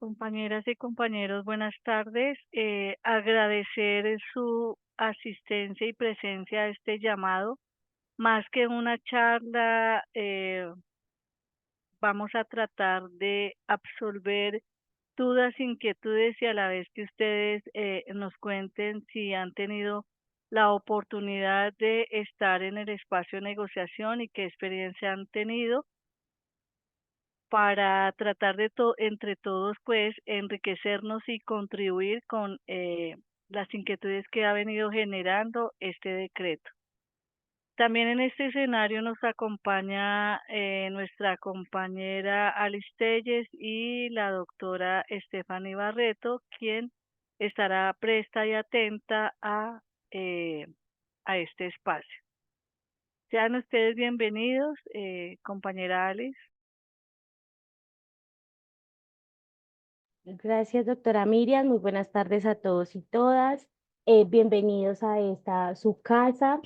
Compañeras y compañeros, buenas tardes. Agradecer su asistencia y presencia a este llamado. Más que una charla, vamos a tratar de absolver dudas, inquietudes y a la vez que ustedes nos cuenten si han tenido la oportunidad de estar en el espacio de negociación y qué experiencia han tenido para tratar de entre todos pues enriquecernos y contribuir con las inquietudes que ha venido generando este decreto. También en este escenario nos acompaña nuestra compañera Alice Telles y la doctora Stephanie Barreto, quien estará presta y atenta eh, a este espacio. Sean ustedes bienvenidos, compañera Alice. Gracias, doctora Miriam. Muy buenas tardes a todos y todas. Bienvenidos a esta su casa.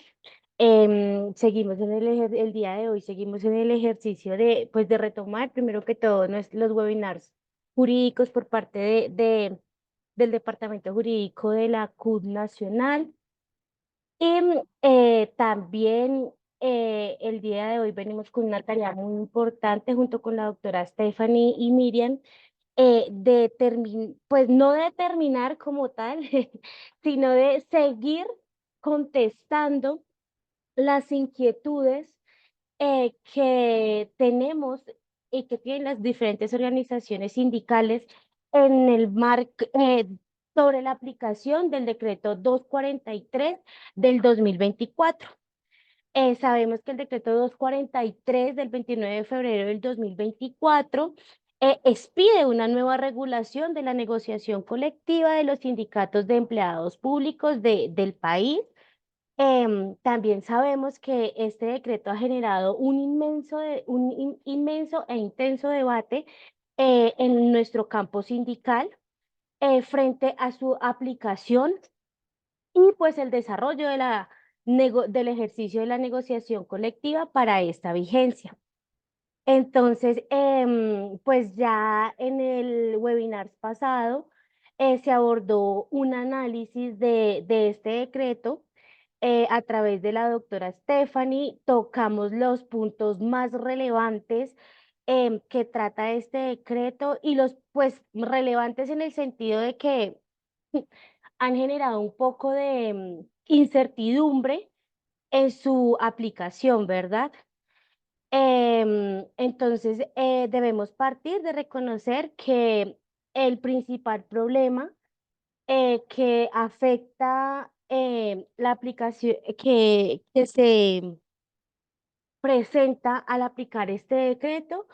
Seguimos en el día de hoy, seguimos en el ejercicio de retomar primero que todo los webinars jurídicos por parte del Departamento Jurídico de la CUT Nacional. Y también el día de hoy venimos con una tarea muy importante junto con la doctora Stephanie y Miriam, pues no determinar como tal, sino de seguir contestando las inquietudes que tenemos y que tienen las diferentes organizaciones sindicales en el marco sobre la aplicación del decreto 243 del 2024. Sabemos que el decreto 243 del 29 de febrero del 2024 expide una nueva regulación de la negociación colectiva de los sindicatos de empleados públicos del país. También sabemos que este decreto ha generado un inmenso e intenso debate en nuestro campo sindical frente a su aplicación y pues el desarrollo del ejercicio de la negociación colectiva para esta vigencia. Entonces, pues ya en el webinar pasado se abordó un análisis de este decreto a través de la doctora Stephanie. Tocamos los puntos más relevantes que trata este decreto y los pues relevantes en el sentido de que han generado un poco de incertidumbre en su aplicación, ¿verdad? Entonces, debemos partir de reconocer que el principal problema que afecta la aplicación, que se presenta al aplicar este decreto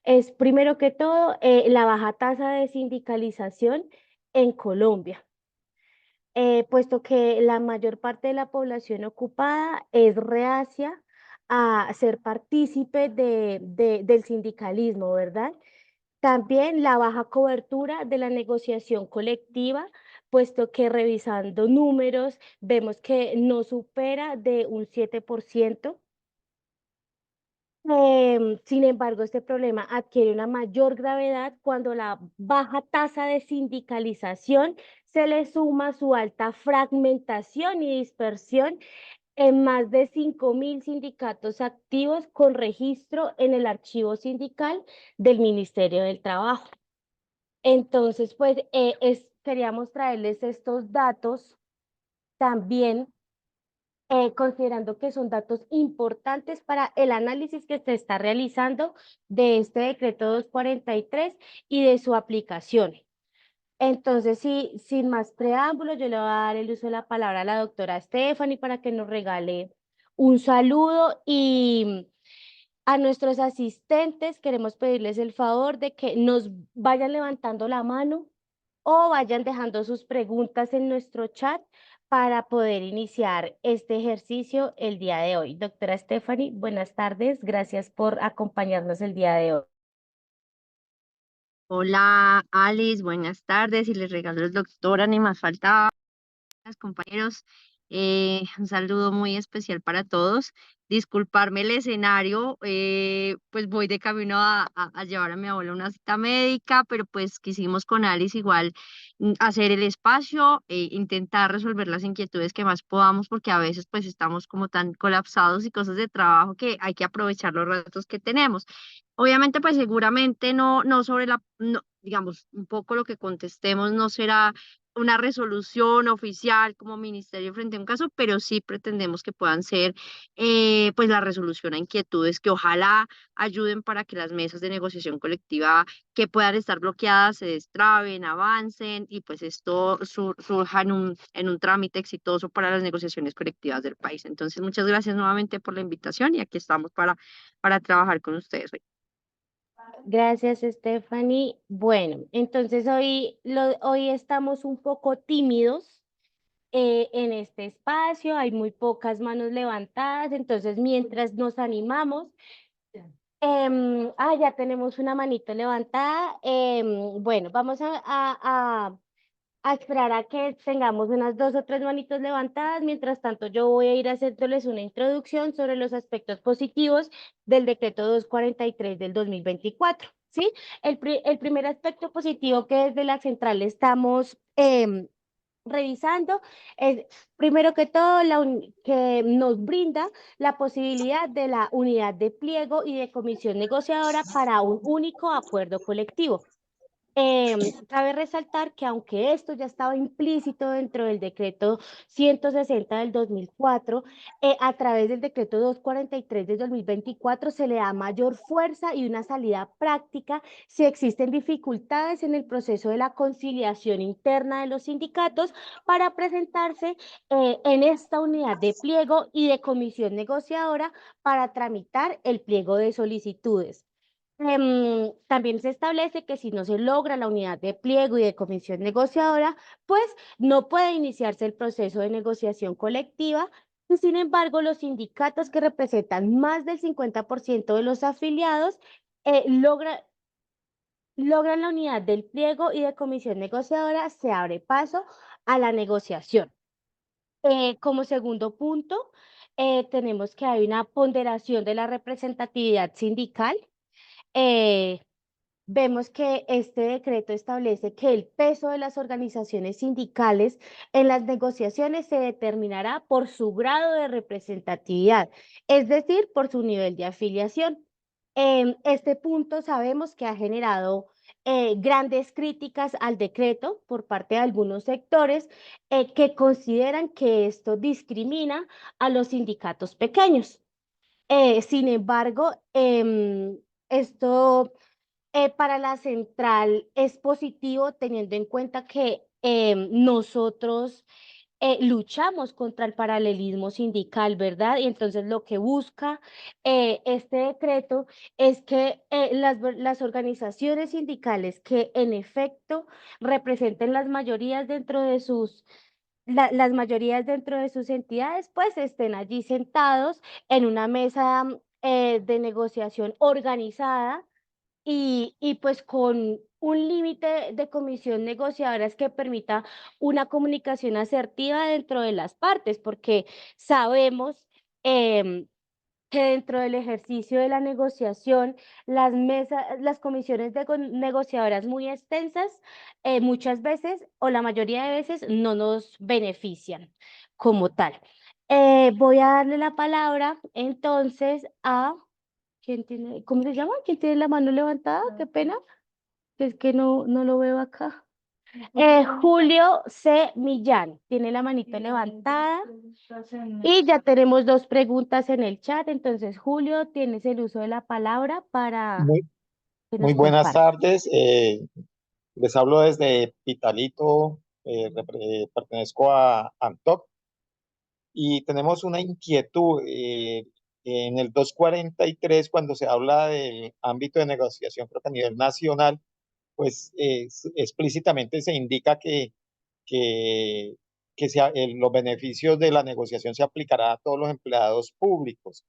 es, primero que todo, la baja tasa de sindicalización en Colombia, puesto que la mayor parte de la población ocupada es reacia a ser partícipe del sindicalismo, ¿verdad? También la baja cobertura de la negociación colectiva, puesto que revisando números vemos que no supera de un 7%. Sin embargo, este problema adquiere una mayor gravedad cuando la baja tasa de sindicalización se le suma su alta fragmentación y dispersión en más de 5.000 sindicatos activos con registro en el archivo sindical del Ministerio del Trabajo. Entonces, pues queríamos traerles estos datos también, considerando que son datos importantes para el análisis que se está realizando de este decreto 243 y de su aplicación. Entonces, sí, sin más preámbulos, yo le voy a dar el uso de la palabra a la doctora Stephanie para que nos regale un saludo, y a nuestros asistentes queremos pedirles el favor de que nos vayan levantando la mano o vayan dejando sus preguntas en nuestro chat para poder iniciar este ejercicio el día de hoy. Doctora Stephanie, buenas tardes. Gracias por acompañarnos el día de hoy. Hola Alice, buenas tardes y les regalo el doctora, ni más faltaba, compañeros. Un saludo muy especial para todos. disculparme el escenario, pues voy de camino a llevar a mi abuela a una cita médica, pero pues quisimos con Alice igual hacer el espacio, intentar resolver las inquietudes que más podamos, porque a veces pues estamos como tan colapsados y cosas de trabajo que hay que aprovechar los ratos que tenemos. Obviamente, pues seguramente no sobre no, digamos, un poco lo que contestemos no será una resolución oficial como ministerio frente a un caso, pero sí pretendemos que puedan ser pues la resolución a inquietudes que ojalá ayuden para que las mesas de negociación colectiva que puedan estar bloqueadas se destraben, avancen y pues esto surja en un trámite exitoso para las negociaciones colectivas del país. Entonces, muchas gracias nuevamente por la invitación y aquí estamos para trabajar con ustedes hoy. Gracias, Stephanie. Bueno, entonces hoy estamos un poco tímidos en este espacio, hay muy pocas manos levantadas, entonces mientras nos animamos, ya tenemos una manito levantada. Bueno, vamos a esperar a que tengamos unas 2 o 3 manitos levantadas. Mientras tanto, yo voy a ir haciéndoles una introducción sobre los aspectos positivos del decreto 243 del 2024. ¿Sí? El primer aspecto positivo que desde la central estamos revisando es, primero que todo, que nos brinda la posibilidad de la unidad de pliego y de comisión negociadora para un único acuerdo colectivo. Cabe resaltar que aunque esto ya estaba implícito dentro del decreto 160 del 2004, a través del decreto 243 del 2024 se le da mayor fuerza y una salida práctica si existen dificultades en el proceso de la conciliación interna de los sindicatos para presentarse en esta unidad de pliego y de comisión negociadora para tramitar el pliego de solicitudes. También se establece que si no se logra la unidad de pliego y de comisión negociadora, pues no puede iniciarse el proceso de negociación colectiva. Y sin embargo, los sindicatos que representan más del 50% de los afiliados logran la unidad del pliego y de comisión negociadora, se abre paso a la negociación. Como segundo punto, tenemos que hay una ponderación de la representatividad sindical. Eh, Vemos que este decreto establece que el peso de las organizaciones sindicales en las negociaciones se determinará por su grado de representatividad, es decir, por su nivel de afiliación. En este punto sabemos que ha generado grandes críticas al decreto por parte de algunos sectores que consideran que esto discrimina a los sindicatos pequeños. Sin embargo, esto para la central es positivo teniendo en cuenta que nosotros luchamos contra el paralelismo sindical, ¿verdad? Y entonces lo que busca este decreto es que las organizaciones sindicales que en efecto representen las mayorías dentro de las mayorías dentro de sus entidades, pues estén allí sentados en una mesa de negociación organizada y pues con un límite de comisión negociadora que permita una comunicación asertiva dentro de las partes, porque sabemos em, que dentro del ejercicio de la negociación, las comisiones negociadoras muy extensas, muchas veces o la mayoría de veces no nos benefician como tal. Voy a darle la palabra entonces a ¿quién tiene, cómo se llama? ¿Quién tiene la mano levantada? Qué pena, que es que no lo veo acá. Julio C. Millán tiene la manito levantada y ya tenemos 2 preguntas en el chat. Entonces, Julio, tienes el uso de la palabra para Muy, que muy nos buenas compartas. tardes. Les hablo desde Pitalito, pertenezco a ANTOC y tenemos una inquietud. En el 243, cuando se habla del ámbito de negociación, creo que a nivel nacional, pues explícitamente se indica que, los beneficios de la negociación se aplicará a todos los empleados públicos.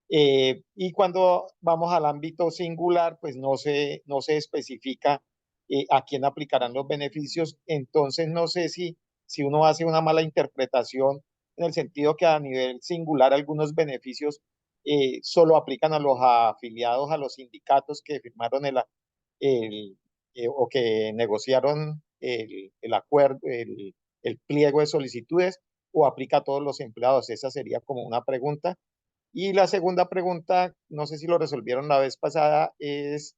Y cuando vamos al ámbito singular, pues no se especifica a quién aplicarán los beneficios. Entonces, no sé si uno hace una mala interpretación en el sentido que a nivel singular algunos beneficios solo aplican a los afiliados a los sindicatos que firmaron o que negociaron el acuerdo, el pliego de solicitudes, o aplica a todos los empleados. Esa sería como una pregunta. Y la segunda pregunta, no sé si lo resolvieron la vez pasada, es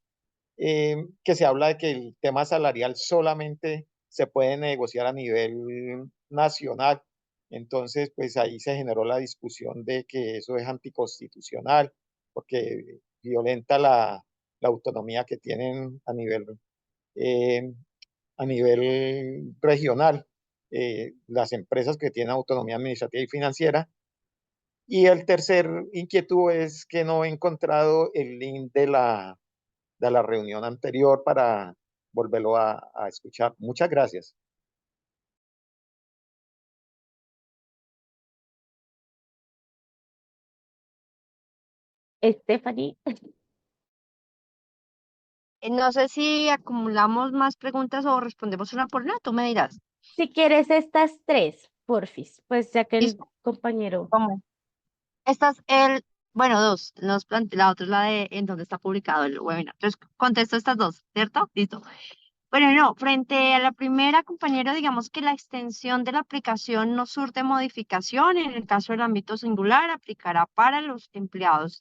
que se habla de que el tema salarial solamente se puede negociar a nivel nacional. Entonces, pues ahí se generó la discusión de que eso es anticonstitucional, porque violenta la autonomía que tienen eh, a nivel regional, las empresas que tienen autonomía administrativa y financiera. Y el tercer inquietud es que no he encontrado el link de la reunión anterior para volverlo a escuchar. Muchas gracias. Stephanie, No sé si acumulamos más preguntas o respondemos una por una, tú me dirás. si quieres estas tres, porfis, pues ya que el Listo. compañero. ¿Cómo? Esta es bueno, dos. La otra es la de en donde está publicado el webinar. Entonces, contesto estas dos, ¿cierto? Listo. Bueno, no, frente a la primera, compañero, digamos que la extensión de la aplicación no surte modificación. En el caso del ámbito singular, aplicará para los empleados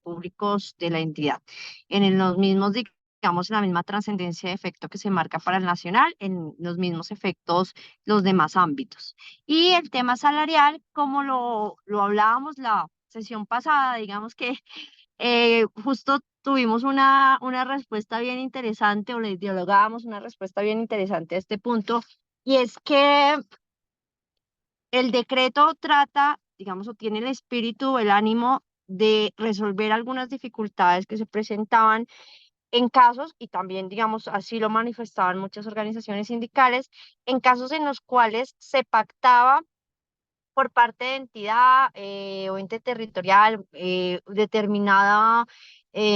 públicos de la entidad. Los mismos, digamos, la misma trascendencia de efecto que se marca para el nacional, en los mismos efectos los demás ámbitos. Y el tema salarial, como lo hablábamos la sesión pasada, digamos que justo tuvimos una respuesta bien interesante o le dialogábamos una respuesta bien interesante a este punto, y es que el decreto trata, digamos, o tiene el espíritu, el ánimo de resolver algunas dificultades que se presentaban en casos, y también, digamos, así lo manifestaban muchas organizaciones sindicales, en casos en los cuales se pactaba por parte de entidad o ente territorial, determinada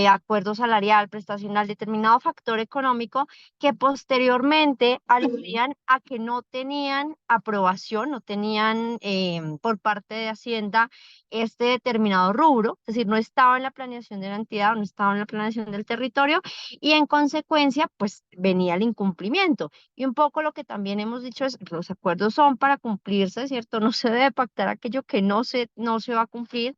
acuerdo salarial, prestacional, determinado factor económico que posteriormente aludían a que no tenían aprobación, no tenían por parte de Hacienda este determinado rubro, es decir, no estaba en la planeación de la entidad, no estaba en la planeación del territorio, y en consecuencia, pues venía el incumplimiento. Y un poco lo que también hemos dicho es, los acuerdos son para cumplirse, ¿cierto? No se debe pactar aquello que no se va a cumplir.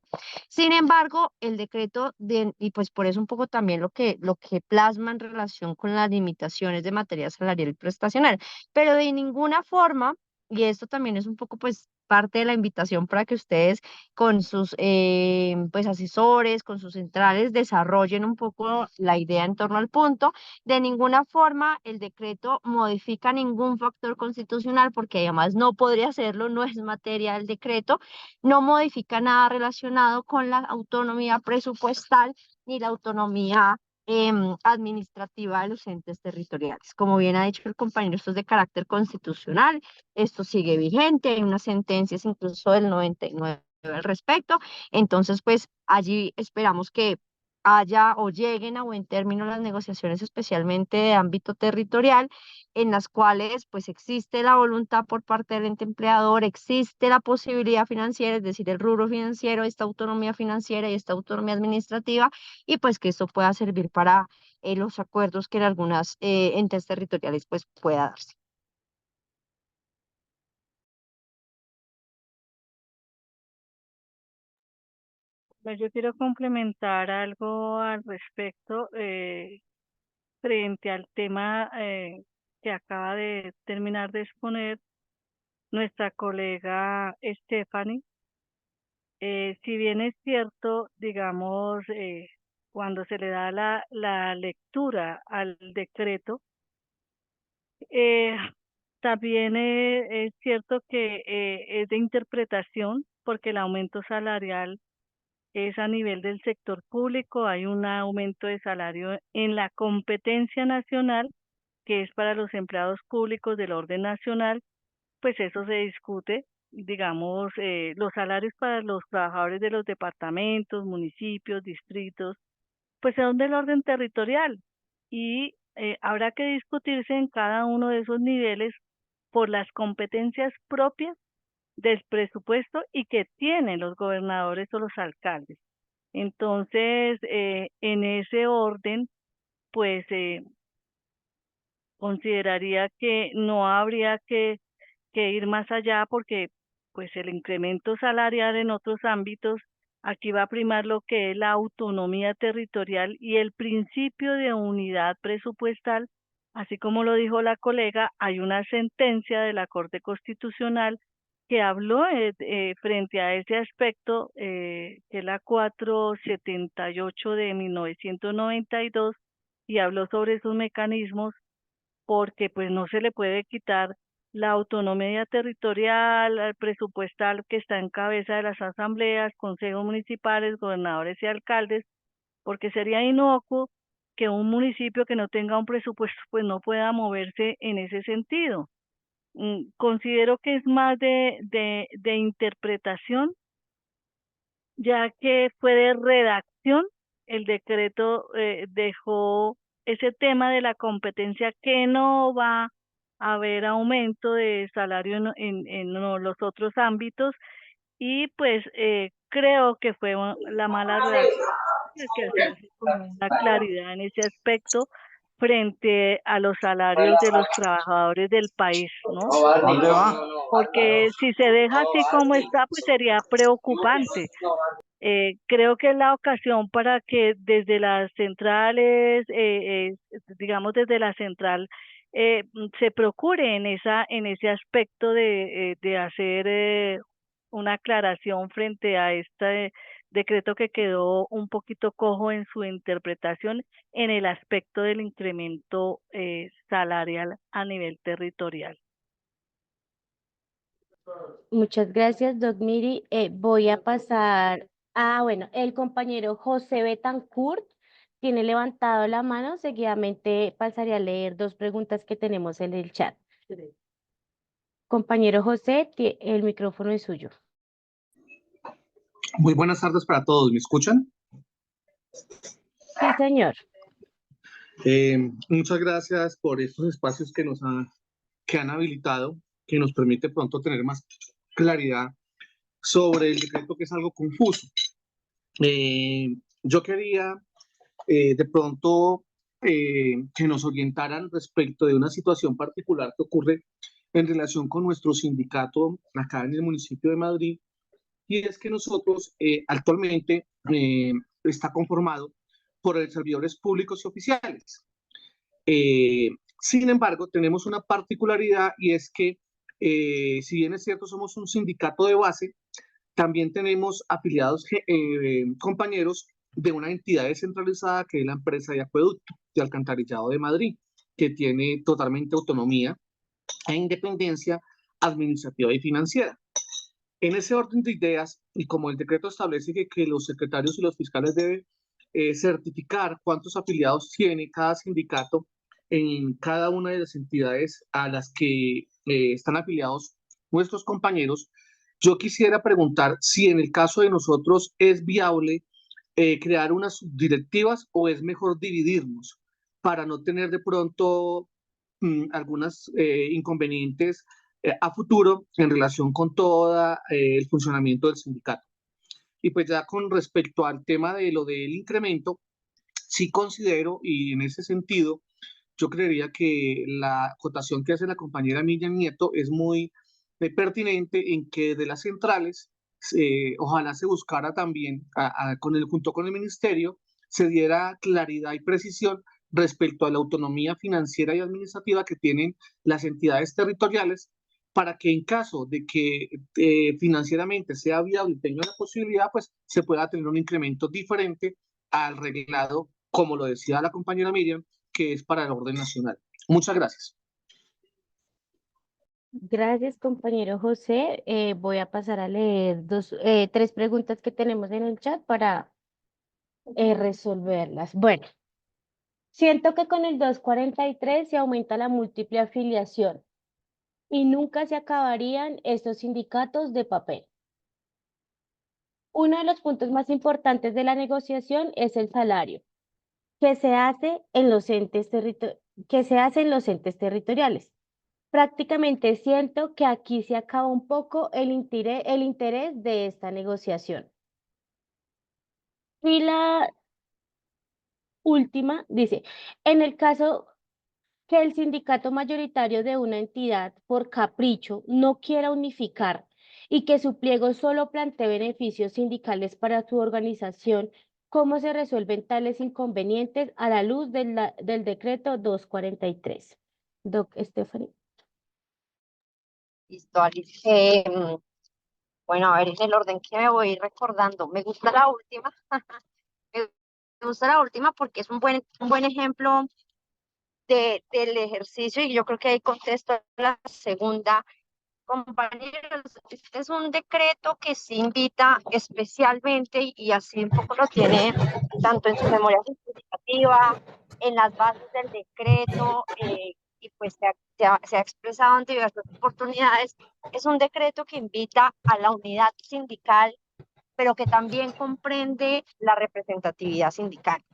Sin embargo, el decreto, y pues por eso un poco también lo que plasma en relación con las limitaciones de materia salarial y prestacional, pero de ninguna forma, y esto también es un poco pues parte de la invitación para que ustedes con sus pues asesores, con sus centrales, desarrollen un poco la idea en torno al punto. De ninguna forma el decreto modifica ningún factor constitucional, porque además no podría hacerlo, no es materia del decreto, no modifica nada relacionado con la autonomía presupuestal ni la autonomía administrativa de los entes territoriales. Como bien ha dicho el compañero, esto es de carácter constitucional, esto sigue vigente, hay unas sentencias incluso del 99 al respecto. Entonces, pues allí esperamos que haya o lleguen a buen término las negociaciones, especialmente de ámbito territorial, en las cuales pues existe la voluntad por parte del ente empleador, existe la posibilidad financiera, es decir, el rubro financiero, esta autonomía financiera y esta autonomía administrativa, y pues que esto pueda servir para los acuerdos que en algunas entes territoriales pues pueda darse. Pues yo quiero complementar algo al respecto frente al tema que acaba de terminar de exponer nuestra colega Stephanie. Si bien es cierto, digamos, cuando se le da la lectura al decreto, eh, también es cierto que es de interpretación, porque el aumento salarial es a nivel del sector público, hay un aumento de salario en la competencia nacional, que es para los empleados públicos del orden nacional, pues eso se discute, digamos, los salarios para los trabajadores de los departamentos, municipios, distritos, pues son del orden territorial y habrá que discutirse en cada uno de esos niveles por las competencias propias del presupuesto y que tienen los gobernadores o los alcaldes. Entonces, en ese orden, pues consideraría que no habría que ir más allá porque pues el incremento salarial en otros ámbitos, aquí va a primar lo que es la autonomía territorial y el principio de unidad presupuestal, así como lo dijo la colega, hay una sentencia de la Corte Constitucional que habló frente a ese aspecto, que es la 478 de 1992, y habló sobre esos mecanismos porque pues no se le puede quitar la autonomía territorial, presupuestal que está en cabeza de las asambleas, consejos municipales, gobernadores y alcaldes, porque sería inocuo que un municipio que no tenga un presupuesto pues no pueda moverse en ese sentido. Considero que es más de interpretación, ya que fue de redacción, el decreto dejó ese tema de la competencia que no va a haber aumento de salario en los otros ámbitos y pues creo que fue la mala redacción, que hacerse como una claridad en ese aspecto frente a los salarios de los trabajadores del país, ¿no? ¿A dónde va? Porque si se deja así como está, pues sería preocupante. Creo que es la ocasión para que desde las centrales, digamos desde la central, se procure en ese aspecto de hacer una aclaración frente a este decreto que quedó un poquito cojo en su interpretación en el aspecto del incremento salarial a nivel territorial. Muchas gracias, Doc Miri. Voy a pasar bueno, el compañero José Betancourt tiene levantado la mano. Seguidamente pasaré a leer dos preguntas que tenemos en el chat. Compañero José, el micrófono es suyo. Muy buenas tardes para todos. ¿Me escuchan? Sí, señor. Muchas gracias por estos espacios que han habilitado, que nos permite pronto tener más claridad sobre el decreto, que es algo confuso. Yo quería de pronto que nos orientaran respecto de una situación particular que ocurre en relación con nuestro sindicato acá en el municipio de Madrid, y es que nosotros actualmente está conformado por servidores públicos y oficiales. Sin embargo, tenemos una particularidad, y es que si bien es cierto somos un sindicato de base, también tenemos afiliados compañeros de una entidad descentralizada que es la empresa de acueducto de alcantarillado de Madrid, que tiene totalmente autonomía e independencia administrativa y financiera. En ese orden de ideas, y como el decreto establece que los secretarios y los fiscales deben certificar cuántos afiliados tiene cada sindicato en cada una de las entidades a las que están afiliados nuestros compañeros, yo quisiera preguntar si en el caso de nosotros es viable crear unas subdirectivas o es mejor dividirnos para no tener de pronto algunos inconvenientes a futuro en relación con todo el funcionamiento del sindicato. Y pues ya con respecto al tema de lo del incremento, sí considero, y en ese sentido, yo creería que la acotación que hace la compañera Miriam Nieto es muy pertinente, en que de las centrales, ojalá se buscara también, junto con el ministerio, se diera claridad y precisión respecto a la autonomía financiera y administrativa que tienen las entidades territoriales, para que en caso de que financieramente sea viable y tenga la posibilidad, pues se pueda tener un incremento diferente al reglado, como lo decía la compañera Miriam, que es para el orden nacional. Muchas gracias. Gracias, compañero José. Voy a pasar a leer tres preguntas que tenemos en el chat para resolverlas. Bueno, siento que con el 243 se aumenta la múltiple afiliación y nunca se acabarían estos sindicatos de papel. Uno de los puntos más importantes de la negociación es el salario, que se hace en los entes territoriales. Prácticamente siento que aquí se acaba un poco el interés de esta negociación. Y la última dice, en el caso que el sindicato mayoritario de una entidad, por capricho, no quiera unificar y que su pliego solo plantee beneficios sindicales para su organización, ¿cómo se resuelven tales inconvenientes a la luz del decreto 243? Doc Stephanie. Listo, Alice. Bueno, a ver, en el orden que me voy recordando, me gusta la última, me gusta la última porque es un buen ejemplo del ejercicio y yo creo que ahí contesto la segunda. Compañeros, este es un decreto que se invita especialmente y así un poco lo tiene tanto en su memoria justificativa, en las bases del decreto, y pues se ha expresado en diversas oportunidades. Es un decreto que invita a la unidad sindical, pero que también comprende la representatividad sindical,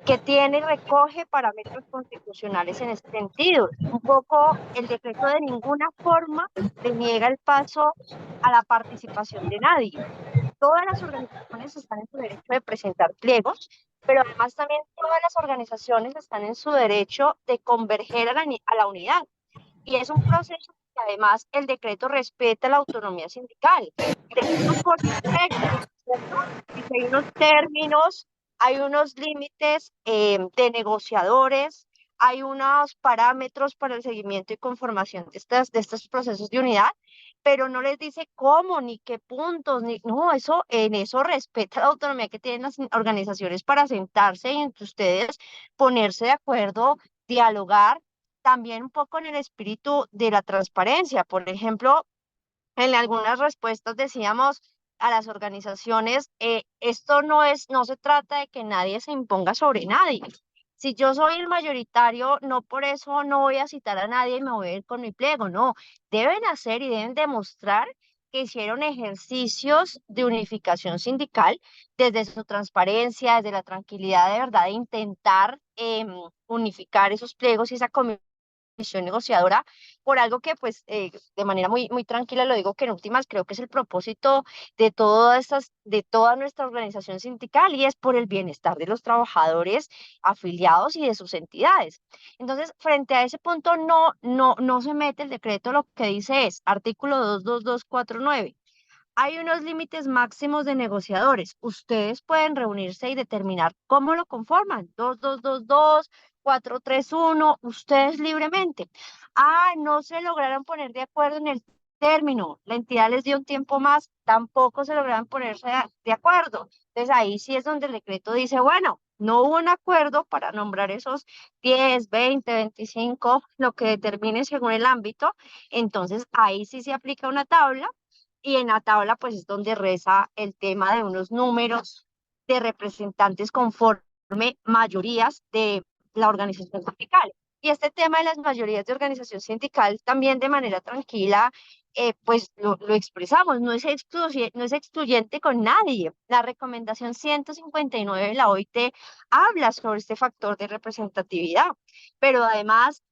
que tiene y recoge parámetros constitucionales en ese sentido. Un poco el decreto de ninguna forma le niega el paso a la participación de nadie. Todas las organizaciones están en su derecho de presentar pliegos, pero además también todas las organizaciones están en su derecho de converger a la unidad. Y es un proceso que además el decreto respeta la autonomía sindical. Tiene unos códigos técnicos, ¿cierto? Dice, hay unos términos, hay unos límites de negociadores, hay unos parámetros para el seguimiento y conformación de estos procesos de unidad, pero no les dice cómo, ni qué puntos, ni no, eso, en eso respeta la autonomía que tienen las organizaciones para sentarse y entre ustedes ponerse de acuerdo, dialogar también un poco en el espíritu de la transparencia. Por ejemplo, en algunas respuestas decíamos a las organizaciones, esto no se trata de que nadie se imponga sobre nadie. Si yo soy el mayoritario, no por eso no voy a citar a nadie y me voy a ir con mi pliego, no. Deben hacer y deben demostrar que hicieron ejercicios de unificación sindical desde su transparencia, desde la tranquilidad de verdad de intentar unificar esos pliegos y esa comisión negociadora por algo que pues de manera muy tranquila lo digo que en últimas creo que es el propósito de toda nuestra organización sindical y es por el bienestar de los trabajadores afiliados y de sus entidades. Entonces, frente a ese punto no se mete el decreto, lo que dice es artículo 22249. Hay unos límites máximos de negociadores. Ustedes pueden reunirse y determinar cómo lo conforman. 2222, 431, ustedes libremente. No se lograron poner de acuerdo en el término. La entidad les dio un tiempo más, tampoco se lograron ponerse de acuerdo. Entonces ahí sí es donde el decreto dice, bueno, no hubo un acuerdo para nombrar esos 10, 20, 25, lo que determine según el ámbito. Entonces ahí sí se aplica una tabla y en la tabla pues es donde reza el tema de unos números de representantes conforme mayorías de la organización sindical. Y este tema de las mayorías de organización sindical también de manera tranquila, pues lo expresamos, no es excluyente con nadie. La recomendación 159 de la OIT habla sobre este factor de representatividad, pero además,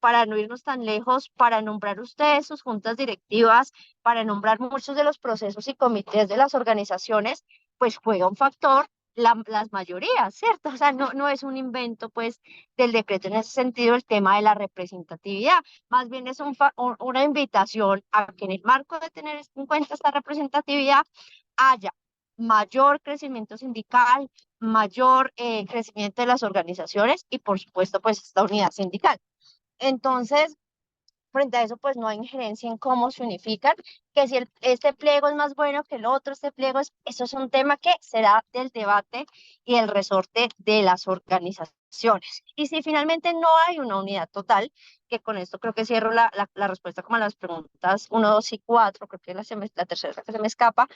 para no irnos tan lejos, para nombrar ustedes sus juntas directivas, para nombrar muchos de los procesos y comités de las organizaciones, pues juega un factor las mayorías, ¿cierto? O sea, no es un invento, pues, del decreto en ese sentido, el tema de la representatividad, más bien es una invitación a que en el marco de tener en cuenta esta representatividad haya mayor crecimiento sindical, mayor crecimiento de las organizaciones y, por supuesto, pues, esta unidad sindical. Entonces, frente a eso, pues no hay injerencia en cómo se unifican, que si este pliego es más bueno que el otro, eso es un tema que será del debate y el resorte de las organizaciones. Y si finalmente no hay una unidad total, que con esto creo que cierro la respuesta como a las preguntas 1, 2 y 4, creo que la tercera que se me escapa,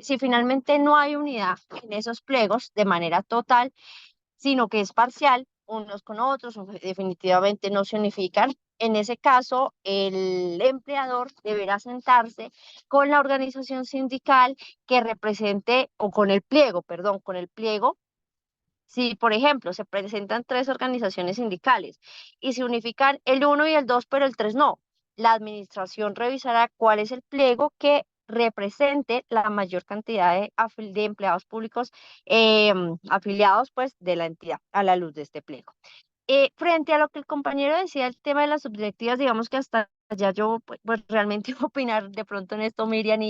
si finalmente no hay unidad en esos pliegos de manera total, sino que es parcial, unos con otros, definitivamente no se unifican. En ese caso, el empleador deberá sentarse con la organización sindical que represente, o con el pliego, perdón, con el pliego. Si, por ejemplo, se presentan 3 organizaciones sindicales y se unifican el 1 y el 2, pero el 3 no, la administración revisará cuál es el pliego que represente la mayor cantidad de empleados públicos afiliados pues de la entidad a la luz de este pliego. Frente a lo que el compañero decía, el tema de las subdirectivas, digamos que hasta allá yo pues realmente opinar de pronto en esto, Miriam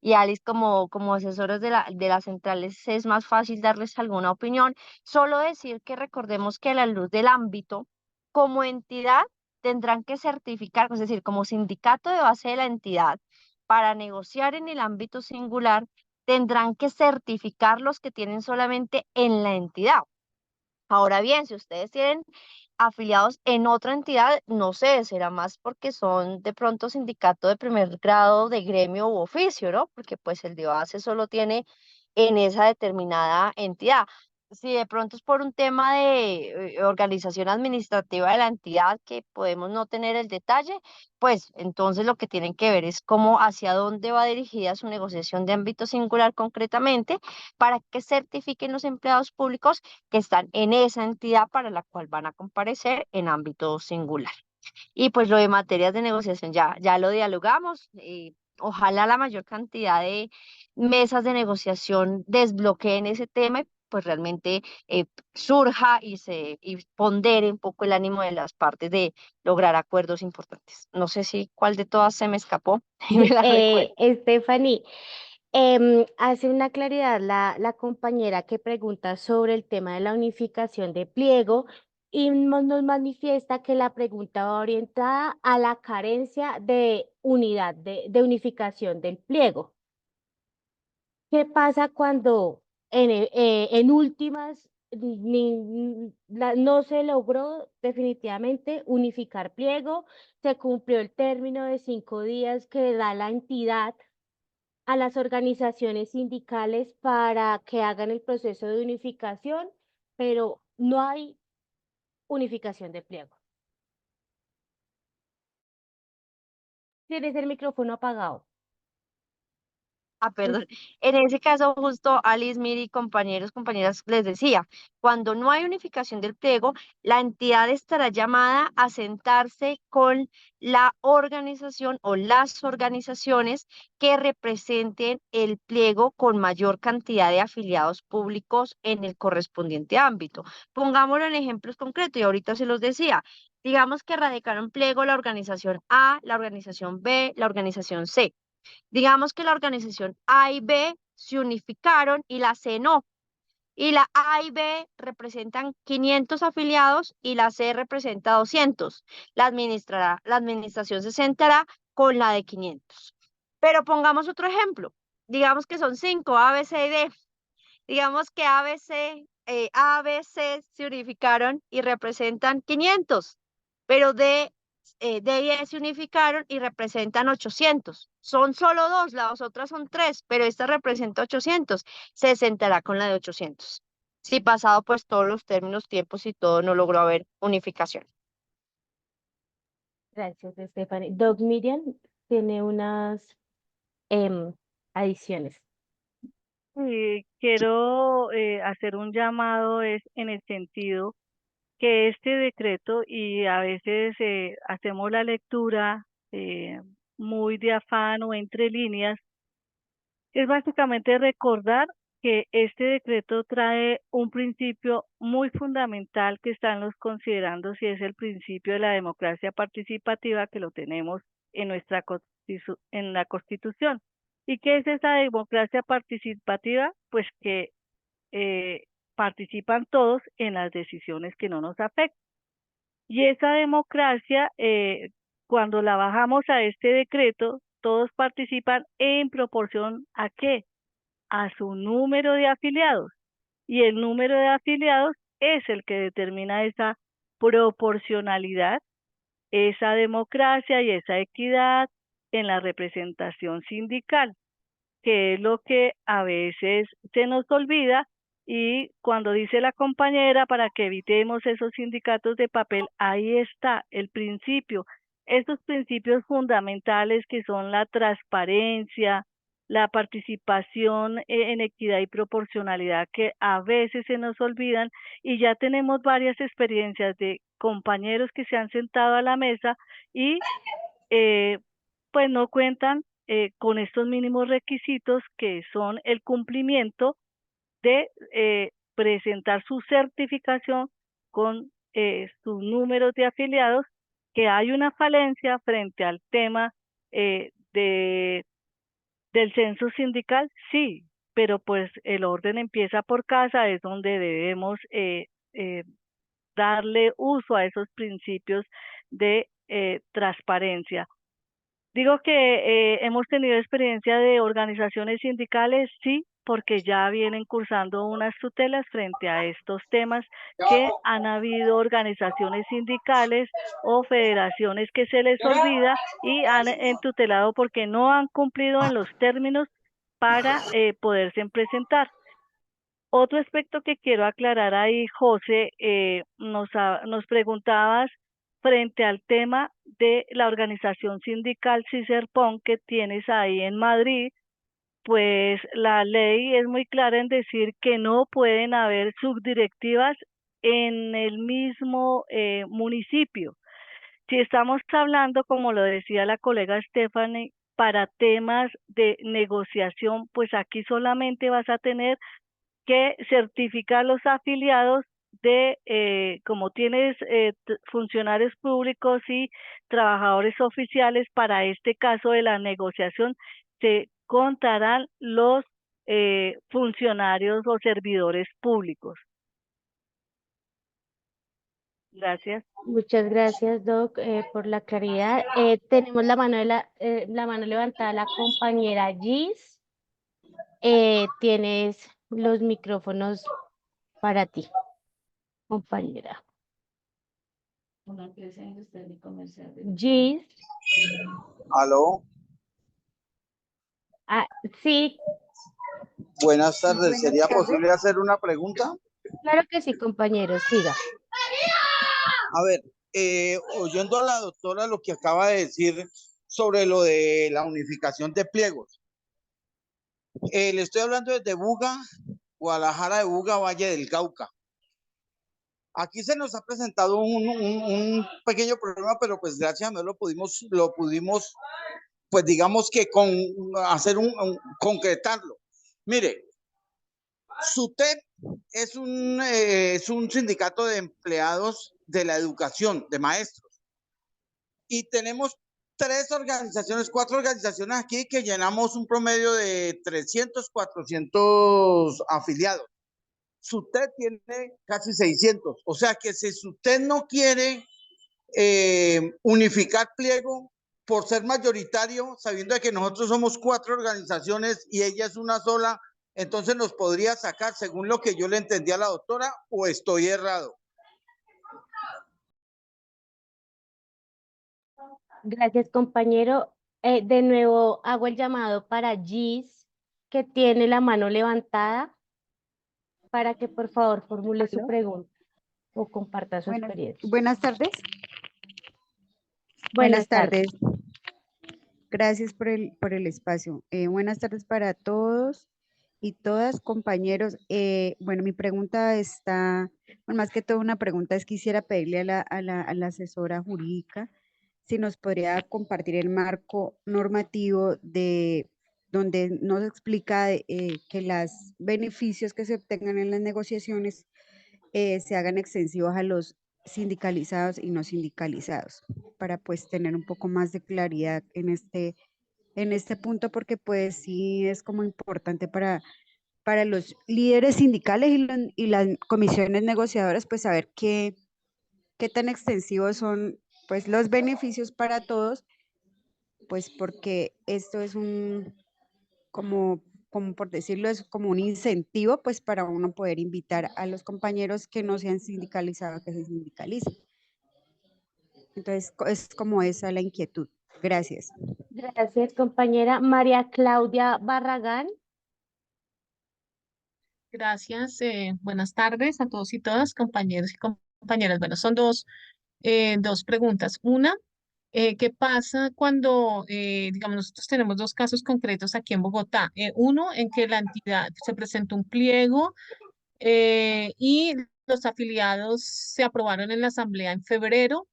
y Alice, como asesoras de las centrales, es más fácil darles alguna opinión. Solo decir que recordemos que a la luz del ámbito, como entidad, tendrán que certificar, es decir, como sindicato de base de la entidad, para negociar en el ámbito singular, tendrán que certificar los que tienen solamente en la entidad. Ahora bien, si ustedes tienen afiliados en otra entidad, no sé, será más porque son de pronto sindicato de primer grado de gremio u oficio, ¿no? Porque pues el de base solo tiene en esa determinada entidad. Si de pronto es por un tema de organización administrativa de la entidad que podemos no tener el detalle, pues entonces lo que tienen que ver es cómo hacia dónde va dirigida su negociación de ámbito singular concretamente para que certifiquen los empleados públicos que están en esa entidad para la cual van a comparecer en ámbito singular. Y pues lo de materias de negociación ya lo dialogamos. Ojalá la mayor cantidad de mesas de negociación desbloqueen ese tema y pues realmente surja y pondere un poco el ánimo de las partes de lograr acuerdos importantes. No sé si cuál de todas se me escapó y me la recuerdo. Stephanie, hace una claridad la compañera que pregunta sobre el tema de la unificación de pliego y nos manifiesta que la pregunta va orientada a la carencia de unidad, de unificación del pliego. ¿Qué pasa cuando en últimas no se logró definitivamente unificar pliego? Se cumplió el término de 5 días que da la entidad a las organizaciones sindicales para que hagan el proceso de unificación, pero no hay unificación de pliego. Tienes el micrófono apagado. Perdón. En ese caso, justo Alice, Miri, compañeros, compañeras, les decía, cuando no hay unificación del pliego, la entidad estará llamada a sentarse con la organización o las organizaciones que representen el pliego con mayor cantidad de afiliados públicos en el correspondiente ámbito. Pongámoslo en ejemplos concretos, y ahorita se los decía. Digamos que radicaron pliego la organización A, la organización B, la organización C. Digamos que la organización A y B se unificaron y la C no. Y la A y B representan 500 afiliados y la C representa 200. La administración se sentará con la de 500. Pero pongamos otro ejemplo. Digamos que son 5, A, B, C y D. Digamos que A, B, C se unificaron y representan 500, pero D y E se unificaron y representan 800. Son solo dos, las otras son tres, pero esta representa 800. Se sentará con la de 800. Si pasado pues todos los términos, tiempos y todo no logró haber unificación. Gracias, Stephanie. Doc Miriam tiene unas adiciones. Quiero hacer un llamado es en el sentido que este decreto, y a veces hacemos la lectura muy de afán o entre líneas, es básicamente recordar que este decreto trae un principio muy fundamental que están los considerando, si es el principio de la democracia participativa, que lo tenemos en en la Constitución. ¿Y qué es esa democracia participativa? Pues que eh, participan todos en las decisiones que no nos afectan. Y esa democracia, cuando la bajamos a este decreto, todos participan en proporción ¿a qué? A su número de afiliados. Y el número de afiliados es el que determina esa proporcionalidad, esa democracia y esa equidad en la representación sindical, que es lo que a veces se nos olvida. Y cuando dice la compañera, para que evitemos esos sindicatos de papel, ahí está el principio, estos principios fundamentales que son la transparencia, la participación en equidad y proporcionalidad, que a veces se nos olvidan, y ya tenemos varias experiencias de compañeros que se han sentado a la mesa y pues no cuentan con estos mínimos requisitos que son el cumplimiento de presentar su certificación con sus números de afiliados, que hay una falencia frente al tema del censo sindical, sí, pero pues el orden empieza por casa, es donde debemos darle uso a esos principios de transparencia. Digo que hemos tenido experiencia de organizaciones sindicales, sí, porque ya vienen cursando unas tutelas frente a estos temas, que han habido organizaciones sindicales o federaciones que se les olvida y han entutelado porque no han cumplido en los términos para poderse presentar. Otro aspecto que quiero aclarar ahí, José, nos preguntabas frente al tema de la organización sindical CICERPON que tienes ahí en Madrid, pues la ley es muy clara en decir que no pueden haber subdirectivas en el mismo municipio. Si estamos hablando, como lo decía la colega Stephanie, para temas de negociación, pues aquí solamente vas a tener que certificar los afiliados de, como tienes funcionarios públicos y trabajadores oficiales, para este caso de la negociación, se contarán los funcionarios o servidores públicos. Gracias. Muchas gracias, Doc, por la claridad. Tenemos la mano levantada la compañera Gis. Tienes los micrófonos para ti, compañera. Gis. Aló, Sí, buenas tardes. Buenas ¿Sería tardes. posible hacer una pregunta? Claro que sí, compañero, siga. A ver, oyendo a la doctora lo que acaba de decir sobre lo de la unificación de pliegos. Le estoy hablando desde Buga, Guadalajara de Buga, Valle del Cauca. Aquí se nos ha presentado un pequeño problema, pero pues gracias a Dios lo pudimos, pues digamos que concretarlo. Mire, SUTEP es un sindicato de empleados de la educación, de maestros. Y tenemos 4 organizaciones aquí que llenamos un promedio de 300, 400 afiliados. SUTEP tiene casi 600. O sea que si SUTEP no quiere unificar pliego por ser mayoritario, sabiendo que nosotros somos 4 organizaciones y ella es una sola, entonces nos podría sacar, según lo que yo le entendí a la doctora, o estoy errado. Gracias, compañero. De nuevo hago el llamado para Gis, que tiene la mano levantada, para que por favor formule su pregunta o comparta su experiencia. Buenas tardes. Buenas tardes. Gracias por el espacio. Buenas tardes para todos y todas, compañeros. Bueno, mi pregunta está, bueno, más que todo una pregunta es, quisiera pedirle a la asesora jurídica si nos podría compartir el marco normativo de donde nos explica que los beneficios que se obtengan en las negociaciones se hagan extensivos a los sindicalizados y no sindicalizados, para pues tener un poco más de claridad en este punto, porque pues sí es como importante para los líderes sindicales y las comisiones negociadoras, pues saber qué tan extensivos son pues los beneficios para todos, pues porque esto es como por decirlo, es como un incentivo pues para uno poder invitar a los compañeros que no sean sindicalizados a que se sindicalicen. Entonces es como esa la inquietud. Gracias. Gracias, compañera. María Claudia Barragán. Gracias. Buenas tardes a todos y todas, compañeros y compañeras. Bueno, son dos preguntas. Una, ¿qué pasa cuando, digamos, nosotros tenemos 2 casos concretos aquí en Bogotá? Uno, en que la entidad se presentó un pliego y los afiliados se aprobaron en la asamblea en febrero,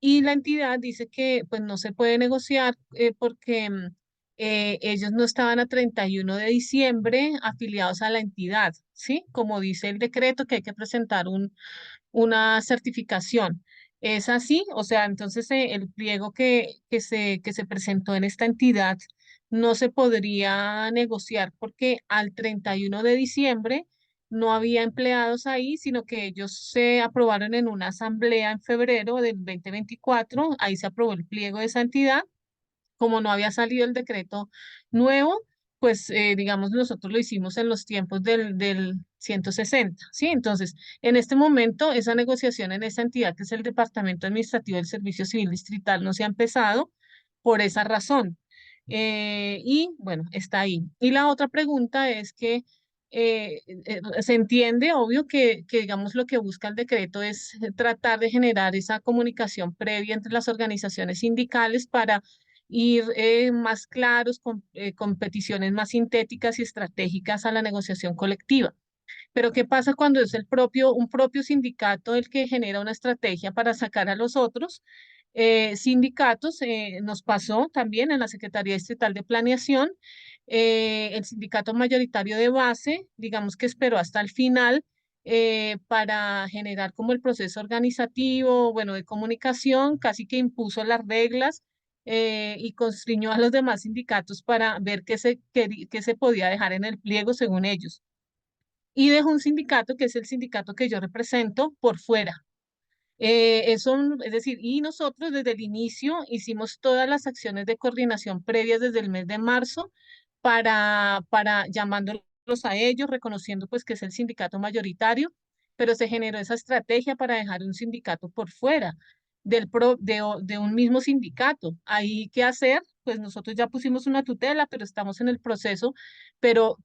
y la entidad dice que pues no se puede negociar porque ellos no estaban a 31 de diciembre afiliados a la entidad, ¿sí? Como dice el decreto que hay que presentar una certificación. ¿Es así? O sea, entonces el pliego que se presentó en esta entidad no se podría negociar porque al 31 de diciembre no había empleados ahí, sino que ellos se aprobaron en una asamblea en febrero del 2024, ahí se aprobó el pliego de esa entidad. Como no había salido el decreto nuevo, pues digamos nosotros lo hicimos en los tiempos del 160, ¿sí? Entonces, en este momento, esa negociación en esa entidad, que es el Departamento Administrativo del Servicio Civil Distrital, no se ha empezado por esa razón. Y bueno, está ahí. Y la otra pregunta es que se entiende, obvio, que digamos lo que busca el decreto es tratar de generar esa comunicación previa entre las organizaciones sindicales para ir más claros, con peticiones más sintéticas y estratégicas a la negociación colectiva. Pero ¿qué pasa cuando es un propio sindicato el que genera una estrategia para sacar a los otros sindicatos? Nos pasó también en la Secretaría Distrital de Planeación, el sindicato mayoritario de base, digamos que esperó hasta el final para generar como el proceso organizativo, bueno, de comunicación, casi que impuso las reglas y constriñó a los demás sindicatos para ver qué se podía dejar en el pliego según ellos, y dejó un sindicato, que es el sindicato que yo represento, por fuera. Es decir, y nosotros desde el inicio hicimos todas las acciones de coordinación previas desde el mes de marzo para llamándolos a ellos, reconociendo pues que es el sindicato mayoritario, pero se generó esa estrategia para dejar un sindicato por fuera de un mismo sindicato. Ahí, ¿qué hacer? Pues nosotros ya pusimos una tutela, pero estamos en el proceso, pero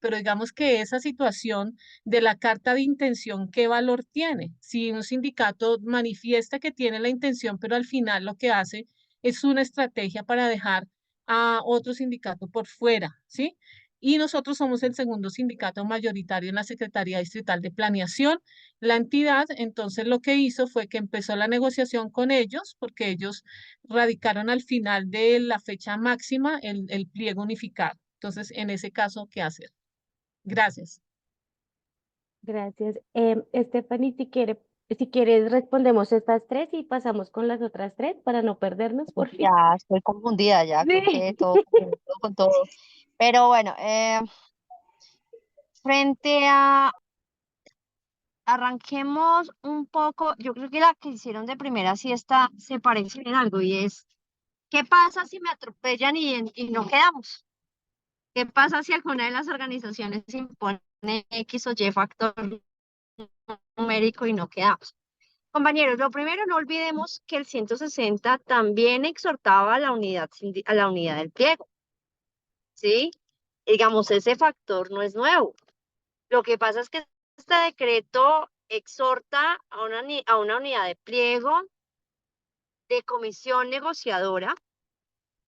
digamos que esa situación de la carta de intención, ¿qué valor tiene? Si un sindicato manifiesta que tiene la intención, pero al final lo que hace es una estrategia para dejar a otro sindicato por fuera, ¿sí? Y nosotros somos el segundo sindicato mayoritario en la Secretaría Distrital de Planeación. La entidad, entonces, lo que hizo fue que empezó la negociación con ellos, porque ellos radicaron al final de la fecha máxima el pliego unificado. Entonces, en ese caso, ¿qué hacer? Gracias. Gracias. Stephanie, si quieres, respondemos estas tres y pasamos con las otras tres para no perdernos, por fin. Ya estoy confundida, ya creo Sí. que todo con todo. Pero bueno, frente a, arranquemos un poco, yo creo que la que hicieron de primera sí está, se parece en algo y es, ¿qué pasa si me atropellan y no quedamos? ¿Qué pasa si alguna de las organizaciones impone X o Y factor numérico y no quedamos? Compañeros, lo primero, no olvidemos que el 160 también exhortaba a a la unidad del pliego, ¿sí? Digamos, ese factor no es nuevo. Lo que pasa es que este decreto exhorta a una unidad de pliego, de comisión negociadora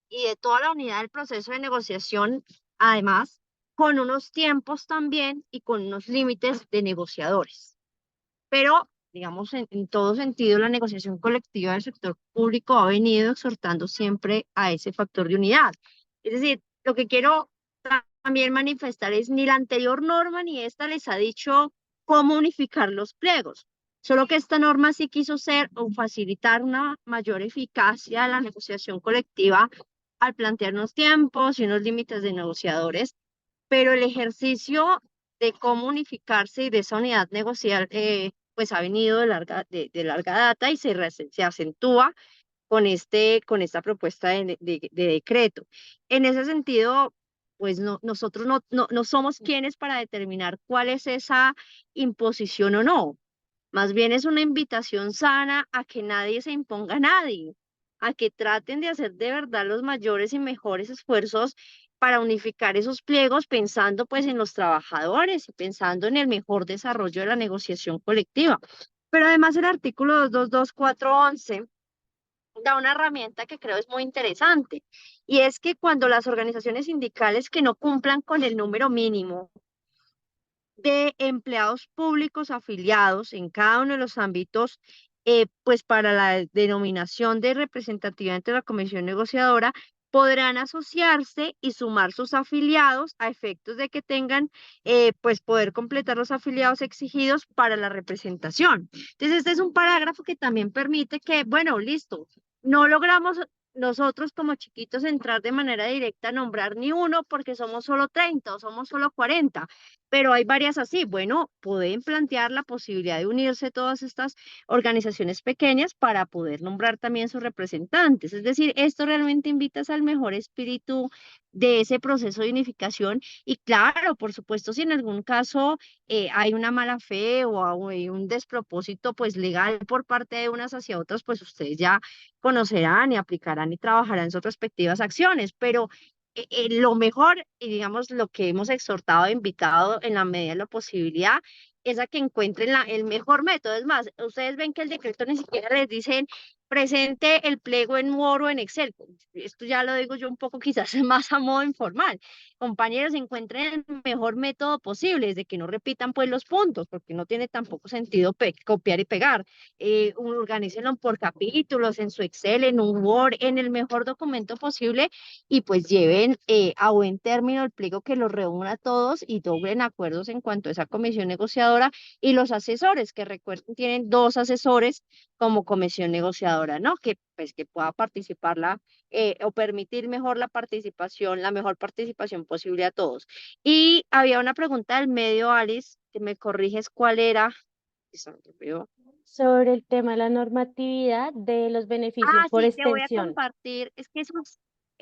y de toda la unidad del proceso de negociación, además, con unos tiempos también y con unos límites de negociadores. Pero, digamos, en todo sentido, la negociación colectiva del sector público ha venido exhortando siempre a ese factor de unidad. Es decir, lo que quiero también manifestar es ni la anterior norma ni esta les ha dicho cómo unificar los pliegos. Solo que esta norma sí quiso ser o facilitar una mayor eficacia a la negociación colectiva al plantear unos tiempos y unos límites de negociadores, pero el ejercicio de cómo unificarse y de esa unidad negocial pues ha venido de larga data y se acentúa con esta propuesta de decreto. En ese sentido, pues nosotros no somos quienes para determinar cuál es esa imposición o no. Más bien es una invitación sana a que nadie se imponga a nadie, a que traten de hacer de verdad los mayores y mejores esfuerzos para unificar esos pliegos, pensando pues en los trabajadores y pensando en el mejor desarrollo de la negociación colectiva. Pero además el artículo 222411 da una herramienta que creo es muy interesante, y es que cuando las organizaciones sindicales que no cumplan con el número mínimo de empleados públicos afiliados en cada uno de los ámbitos, pues para la denominación de representatividad entre la comisión negociadora, podrán asociarse y sumar sus afiliados a efectos de que tengan, pues, poder completar los afiliados exigidos para la representación. Entonces, este es un parágrafo que también permite que, bueno, listo, no logramos nosotros como chiquitos entrar de manera directa a nombrar ni uno porque somos solo 30 o somos solo 40, pero hay varias así. Bueno, pueden plantear la posibilidad de unirse todas estas organizaciones pequeñas para poder nombrar también sus representantes. Es decir, esto realmente invita al mejor espíritu de ese proceso de unificación y claro, por supuesto, si en algún caso hay una mala fe o hay un despropósito pues legal por parte de unas hacia otras, pues ustedes ya conocerán y aplicarán y trabajarán sus respectivas acciones, pero lo mejor y digamos lo que hemos exhortado e invitado en la medida de la posibilidad es a que encuentren el mejor método. Es más, ustedes ven que el decreto ni siquiera les dicen presente el pliego en Word o en Excel. Esto ya lo digo yo un poco quizás más a modo informal. Compañeros, encuentren el mejor método posible, desde que no repitan pues los puntos, porque no tiene tampoco sentido copiar y pegar. Organícenlo por capítulos, en su Excel, en un Word, en el mejor documento posible y pues lleven a buen término el pliego que los reúna a todos y logren acuerdos en cuanto a esa comisión negociadora y los asesores, que recuerden, tienen 2 asesores como comisión negociadora, ¿no? Que pues que pueda participarla o permitir mejor la participación, la mejor participación posible a todos. Y había una pregunta del medio, Alice, que me corriges cuál era. Se me olvidó. Sobre el tema de la normatividad de los beneficios Ah, por sí, te voy a extensión. compartir. Es que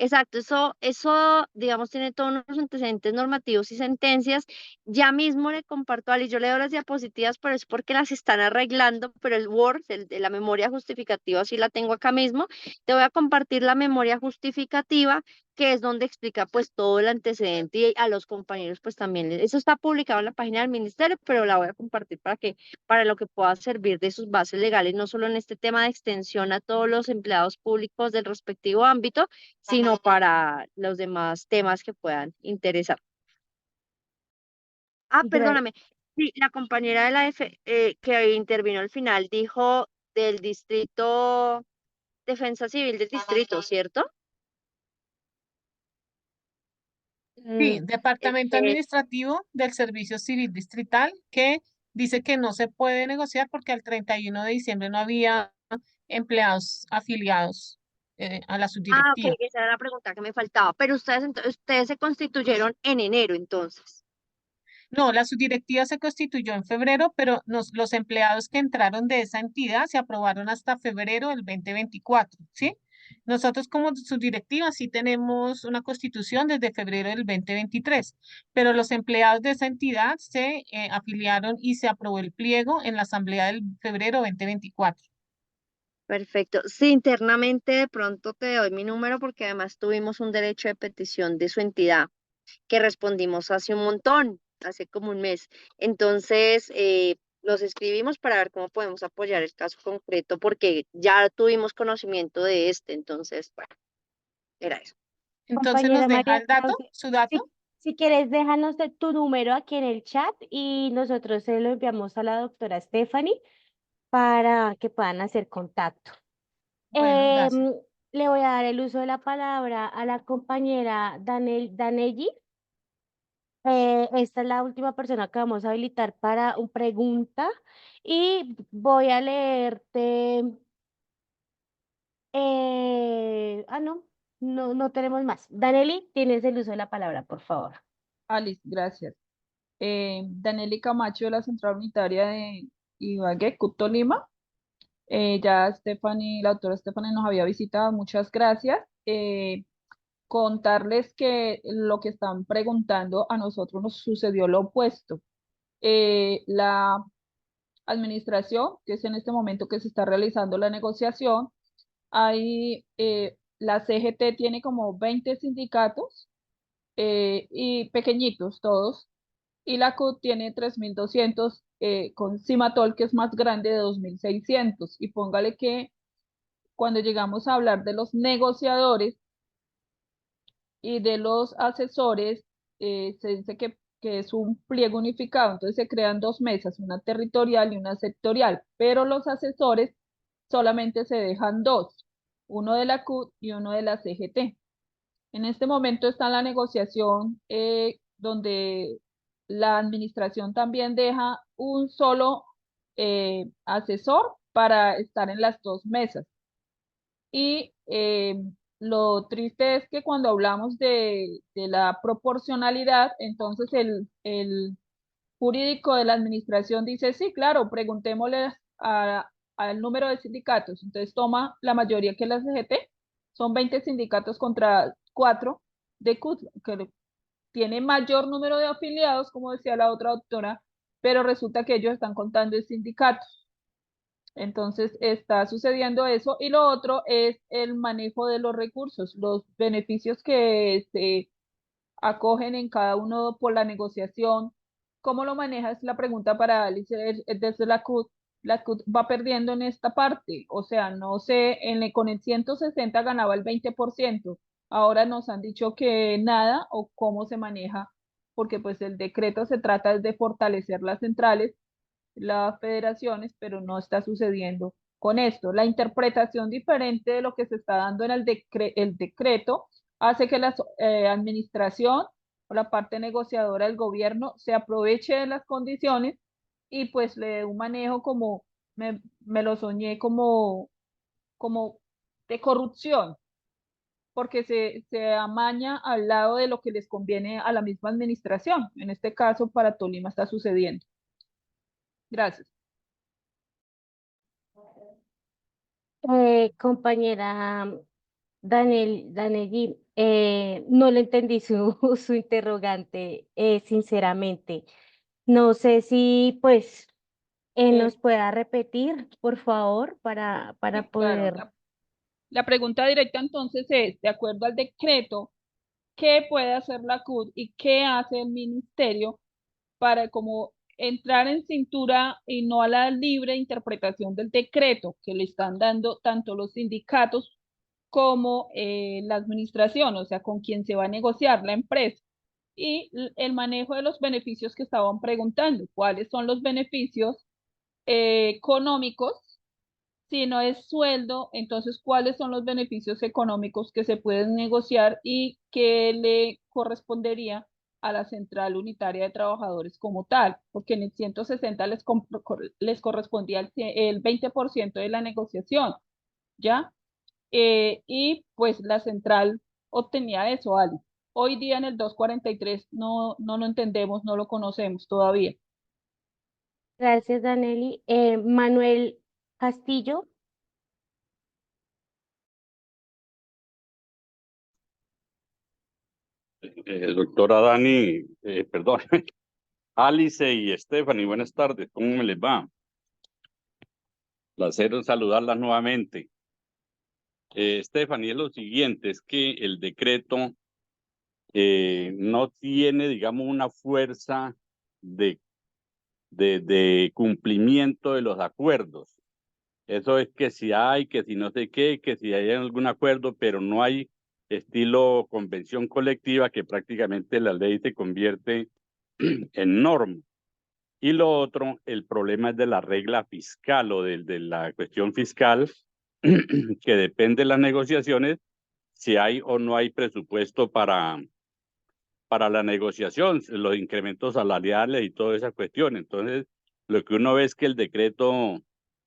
exacto, eso, digamos, tiene todos unos antecedentes normativos y sentencias. Ya mismo le comparto a Ali, yo le doy las diapositivas, pero es porque las están arreglando, pero el Word, de la memoria justificativa, sí la tengo acá mismo. Te voy a compartir la memoria justificativa, que es donde explica pues todo el antecedente y a los compañeros pues también. Eso está publicado en la página del ministerio, pero la voy a compartir para lo que pueda servir de sus bases legales, no solo en este tema de extensión a todos los empleados públicos del respectivo ámbito, sino para los demás temas que puedan interesar. Ah, Gra- perdóname. Sí, la compañera de la que intervino al final dijo del distrito, Defensa Civil del distrito, ¿cierto? mm, Sí, Departamento Este, Administrativo del Servicio Civil Distrital, que dice que no se puede negociar porque al 31 de diciembre no había empleados afiliados a la ok, subdirectiva. esa era la pregunta que me faltaba. Pero ustedes se constituyeron en enero, entonces. No, la subdirectiva se constituyó en febrero, pero los empleados que entraron de esa entidad se aprobaron hasta febrero del 2024, ¿sí? Nosotros como subdirectiva sí tenemos una constitución desde febrero del 2023, pero los empleados de esa entidad se afiliaron y se aprobó el pliego en la asamblea del febrero 2024. Perfecto. Sí, internamente de pronto te doy mi número porque además tuvimos un derecho de petición de su entidad que respondimos hace un montón, hace como un mes. Entonces, los escribimos para ver cómo podemos apoyar el caso concreto porque ya tuvimos conocimiento de este. Entonces, bueno, era eso. Entonces nos Compañera deja María el dato, Claudia, su dato. si quieres, déjanos tu número aquí en el chat y nosotros se lo enviamos a la doctora Stephanie para que puedan hacer contacto. Bueno, gracias. Le voy a dar el uso de la palabra a la compañera Danelli. Esta es la última persona que vamos a habilitar para una pregunta y voy a leerte. No tenemos más. Danelli, tienes el uso de la palabra, por favor. Alice, gracias. Danieli Camacho de la Central Unitaria de Ibagué, Cúcuta, Lima. Ya Stephanie, la doctora Stephanie nos había visitado, muchas gracias. Contarles que lo que están preguntando a nosotros nos sucedió lo opuesto. La administración, que es en este momento que se está realizando la negociación, la CGT tiene como 20 sindicatos y pequeñitos todos, y la CUT tiene 3.200 con Cimatol, que es más grande, de 2.600. Y póngale que cuando llegamos a hablar de los negociadores y de los asesores, se dice que es un pliego unificado, entonces se crean 2 mesas, una territorial y una sectorial, pero los asesores solamente se dejan 2, uno de la CUT y uno de la CGT. En este momento está la negociación donde la administración también deja un solo asesor para estar en las dos mesas. Y lo triste es que cuando hablamos de la proporcionalidad, entonces el jurídico de la administración dice, sí, claro, preguntémosle al número de sindicatos. Entonces toma la mayoría que es la CGT, son 20 sindicatos contra 4 de CUT, que tiene mayor número de afiliados, como decía la otra doctora, pero resulta que ellos están contando en sindicatos. Entonces está sucediendo eso. Y lo otro es el manejo de los recursos, los beneficios que se acogen en cada uno por la negociación. ¿Cómo lo manejas? La pregunta para Alice desde la CUT. La CUT va perdiendo en esta parte, o sea, no sé, con el 160 ganaba el 20%, ahora nos han dicho que nada o cómo se maneja, porque pues el decreto se trata de fortalecer las centrales, las federaciones, pero no está sucediendo con esto. La interpretación diferente de lo que se está dando en el decreto hace que la administración o la parte negociadora del gobierno se aproveche de las condiciones y pues le dé un manejo como, me lo soñé como de corrupción, porque se amaña al lado de lo que les conviene a la misma administración. En este caso, para Tolima está sucediendo. Gracias. Compañera Danelli, no le entendí su, su interrogante, sinceramente. No sé si pues nos pueda repetir, por favor, para Sí, claro. poder. La pregunta directa entonces es, de acuerdo al decreto, ¿qué puede hacer la CUT y qué hace el ministerio para como entrar en cintura y no a la libre interpretación del decreto que le están dando tanto los sindicatos como la administración, o sea, con quien se va a negociar la empresa? Y el manejo de los beneficios que estaban preguntando, ¿cuáles son los beneficios económicos? Si no es sueldo, entonces, ¿cuáles son los beneficios económicos que se pueden negociar y qué le correspondería a la Central Unitaria de Trabajadores como tal? Porque en el 160 les correspondía el 20% de la negociación, ¿ya? Y pues la central obtenía eso, Ali. Hoy día en el 243 no lo entendemos, no lo conocemos todavía. Gracias, Danelli. Manuel Castillo. Doctora Dani, perdón, Alice y Stephanie, buenas tardes, ¿cómo me les va? Placer en saludarlas nuevamente. Stephanie, es lo siguiente, es que el decreto no tiene, digamos, una fuerza de cumplimiento de los acuerdos. Eso es que si hay, que si no sé qué, que si hay algún acuerdo, pero no hay estilo convención colectiva que prácticamente la ley se convierte en norma. Y lo otro, el problema es de la regla fiscal o de la cuestión fiscal, que depende de las negociaciones, si hay o no hay presupuesto para la negociación, los incrementos salariales y toda esa cuestión. Entonces, lo que uno ve es que el decreto,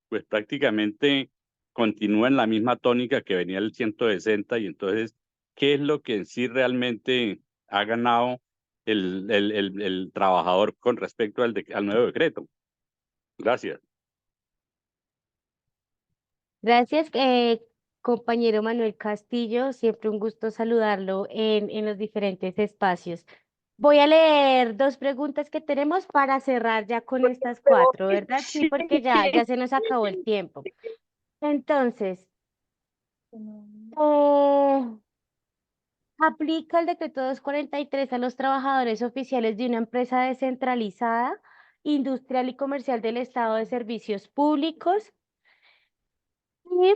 pues prácticamente continúa en la misma tónica que venía el 160, y entonces, ¿qué es lo que en sí realmente ha ganado el trabajador con respecto al nuevo decreto? Gracias. Gracias, compañero Manuel Castillo. Siempre un gusto saludarlo en los diferentes espacios. Voy a leer dos preguntas que tenemos para cerrar ya con estas cuatro, ¿verdad? Sí, porque ya se nos acabó el tiempo. Entonces, ¿aplica el decreto 243 a los trabajadores oficiales de una empresa descentralizada, industrial y comercial del Estado de Servicios Públicos? Y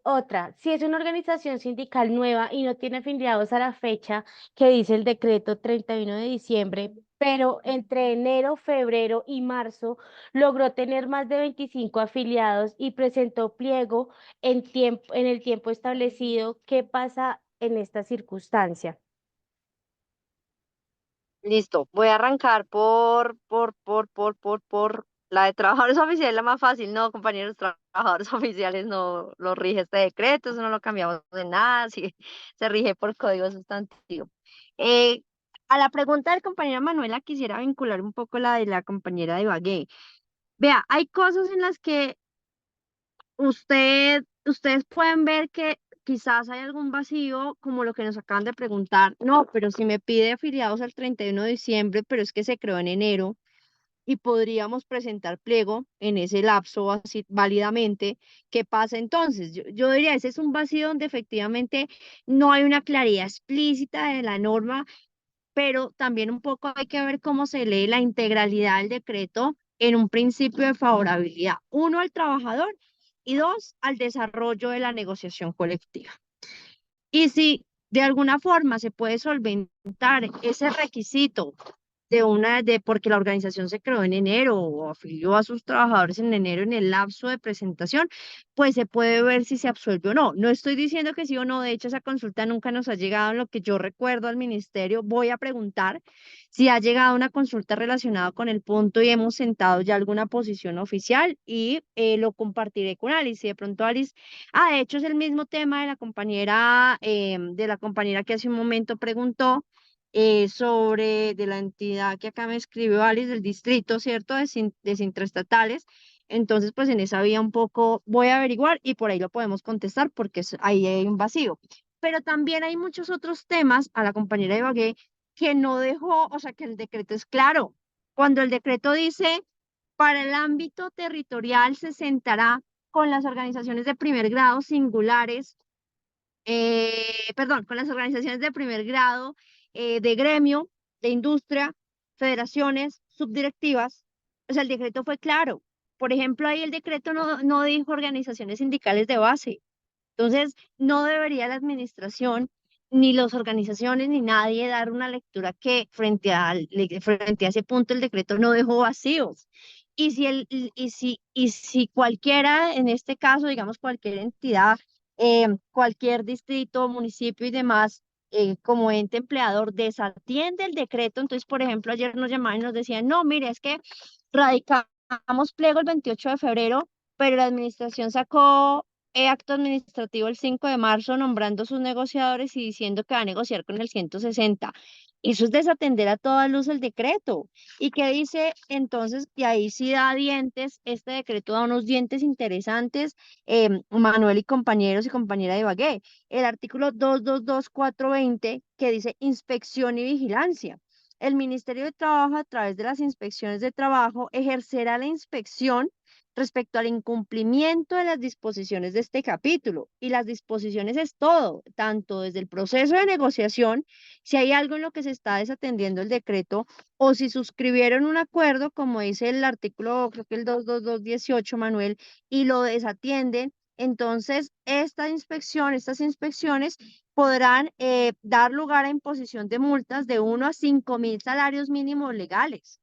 otra, si es una organización sindical nueva y no tiene afiliados a la fecha que dice el decreto 31 de diciembre, pero entre enero, febrero y marzo logró tener más de 25 afiliados y presentó pliego en el tiempo establecido, ¿qué pasa en esta circunstancia. Listo, voy a arrancar por la de trabajadores oficiales, la más fácil. No, compañeros, trabajadores oficiales no lo rige este decreto, eso no lo cambiamos de nada, sí, se rige por código sustantivo. Eh, a la pregunta del compañera Manuela, quisiera vincular un poco la de la compañera de Ibagué. Vea, hay cosas en las que ustedes pueden ver que quizás hay algún vacío, como lo que nos acaban de preguntar. No, pero si me pide afiliados al 31 de diciembre, pero es que se creó en enero y podríamos presentar pliego en ese lapso así válidamente, ¿qué pasa entonces? Yo diría, ese es un vacío donde efectivamente no hay una claridad explícita de la norma, pero también un poco hay que ver cómo se lee la integralidad del decreto en un principio de favorabilidad, uno al trabajador y dos al desarrollo de la negociación colectiva. Y si de alguna forma se puede solventar ese requisito porque la organización se creó en enero o afilió a sus trabajadores en enero en el lapso de presentación, pues se puede ver si se absuelve o no. No estoy diciendo que sí o no, de hecho esa consulta nunca nos ha llegado en lo que yo recuerdo al ministerio. Voy a preguntar si ha llegado una consulta relacionada con el punto y hemos sentado ya alguna posición oficial y lo compartiré con Alice. Si de pronto Alice, de hecho es el mismo tema de la compañera que hace un momento preguntó sobre de la entidad que acá me escribió Alice, del distrito, ¿cierto? De intraestatales. Entonces, pues en esa vía un poco voy a averiguar y por ahí lo podemos contestar porque ahí hay un vacío. Pero también hay muchos otros temas a la compañera Ibagué que no dejó, o sea, que el decreto es claro. Cuando el decreto dice, para el ámbito territorial se sentará con las organizaciones de primer grado singulares, con las organizaciones de primer grado, de gremio, de industria, federaciones, subdirectivas. O sea, el decreto fue claro. Por ejemplo, ahí el decreto no dijo organizaciones sindicales de base. Entonces, no debería la administración, ni las organizaciones, ni nadie dar una lectura que frente a ese punto el decreto no dejó vacíos. Y si cualquiera, en este caso, digamos, cualquier entidad, cualquier distrito, municipio y demás, como ente empleador, desatiende el decreto, entonces, por ejemplo, ayer nos llamaban y nos decían, no, mire, es que radicamos pliego el 28 de febrero, pero la administración sacó acto administrativo el 5 de marzo nombrando sus negociadores y diciendo que va a negociar con el 160. Eso es desatender a toda luz el decreto. ¿Y qué dice entonces? Y ahí sí da dientes, este decreto da unos dientes interesantes, Manuel y compañeros y compañera de Ibagué. El artículo 222420 que dice inspección y vigilancia. El Ministerio de Trabajo, a través de las inspecciones de trabajo, ejercerá la inspección respecto al incumplimiento de las disposiciones de este capítulo. Y las disposiciones es todo, tanto desde el proceso de negociación, si hay algo en lo que se está desatendiendo el decreto, o si suscribieron un acuerdo, como dice el artículo, creo que el 22218, Manuel, y lo desatienden. Entonces, estas inspecciones podrán dar lugar a imposición de multas de 1 a 5.000 salarios mínimos legales.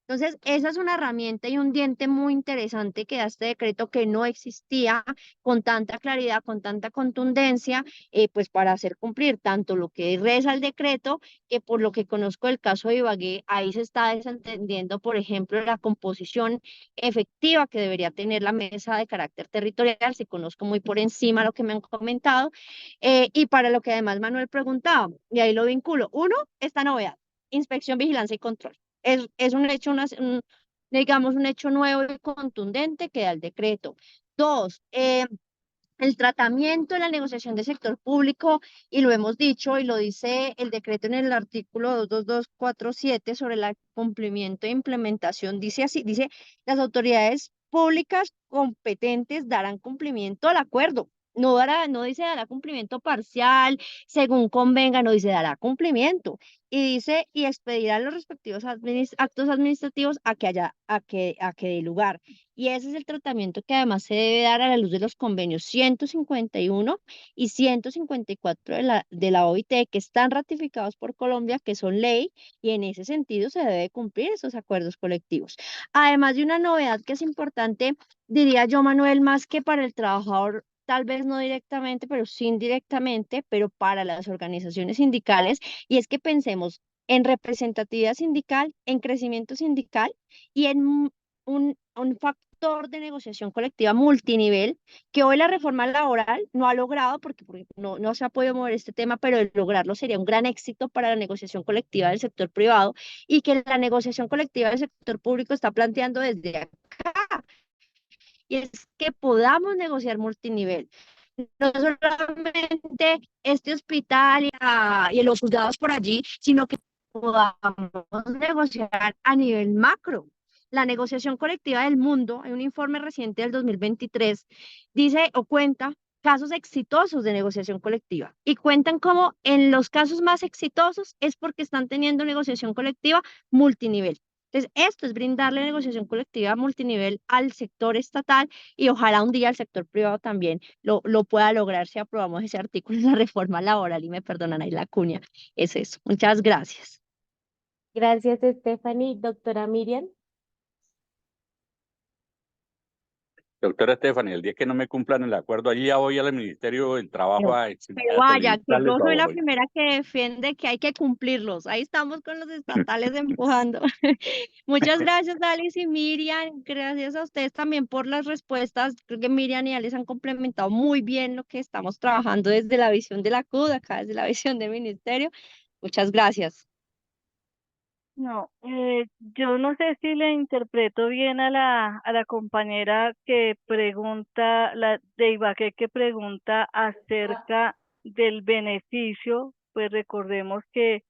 Entonces, esa es una herramienta y un diente muy interesante que da este decreto que no existía con tanta claridad, con tanta contundencia, pues para hacer cumplir tanto lo que reza el decreto, que por lo que conozco del caso de Ibagué, ahí se está desentendiendo, por ejemplo, la composición efectiva que debería tener la mesa de carácter territorial, si conozco muy por encima lo que me han comentado, y para lo que además Manuel preguntaba, y ahí lo vinculo. Uno, esta novedad, inspección, vigilancia y control. Es un hecho, digamos, un hecho nuevo y contundente que da el decreto. Dos, el tratamiento de la negociación del sector público, y lo hemos dicho y lo dice el decreto en el artículo 22247 sobre el cumplimiento e implementación, dice así, dice, las autoridades públicas competentes darán cumplimiento al acuerdo. No dice dará cumplimiento parcial, según convenga, no dice dará cumplimiento. Y dice, y expedirá los respectivos actos administrativos a que dé lugar. Y ese es el tratamiento que además se debe dar a la luz de los convenios 151 y 154 de la OIT, que están ratificados por Colombia, que son ley, y en ese sentido se debe cumplir esos acuerdos colectivos. Además de una novedad que es importante, diría yo, Manuel, más que para el trabajador tal vez no directamente, pero sí indirectamente, pero para las organizaciones sindicales, y es que pensemos en representatividad sindical, en crecimiento sindical y en un factor de negociación colectiva multinivel que hoy la reforma laboral no ha logrado porque no se ha podido mover este tema, pero de lograrlo sería un gran éxito para la negociación colectiva del sector privado y que la negociación colectiva del sector público está planteando desde acá, y es que podamos negociar multinivel. No solamente este hospital y los juzgados por allí, sino que podamos negociar a nivel macro. La negociación colectiva del mundo, hay un informe reciente del 2023, dice o cuenta casos exitosos de negociación colectiva y cuentan como en los casos más exitosos es porque están teniendo negociación colectiva multinivel. Entonces, esto es brindarle negociación colectiva multinivel al sector estatal y ojalá un día el sector privado también lo pueda lograr si aprobamos ese artículo en la reforma laboral y me perdonan ahí la cuña. Es eso. Muchas gracias. Gracias, Stephanie. Doctora Miriam. Doctora Stephanie, el día que no me cumplan el acuerdo, allí ya voy al Ministerio del Trabajo a Pero vaya, que solicitarles yo soy la favor. primera que defiende que hay que cumplirlos. Ahí estamos con los estatales empujando. Muchas gracias, Alice y Miriam. Gracias a ustedes también por las respuestas. Creo que Miriam y Alice han complementado muy bien lo que estamos trabajando desde la visión de la CUD, acá desde la visión del Ministerio. Muchas gracias. No, yo no sé si le interpreto bien a la compañera que pregunta, la de Ibaqué, que pregunta acerca del beneficio. Pues recordemos que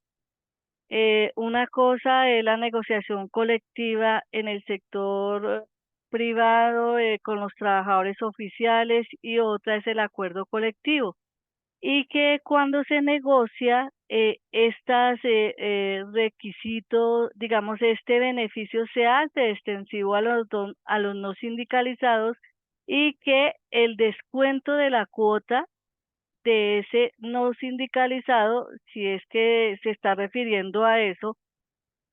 una cosa es la negociación colectiva en el sector privado con los trabajadores oficiales y otra es el acuerdo colectivo y que cuando se negocia estas requisitos, digamos, este beneficio se hace extensivo a a los no sindicalizados y que el descuento de la cuota de ese no sindicalizado, si es que se está refiriendo a eso,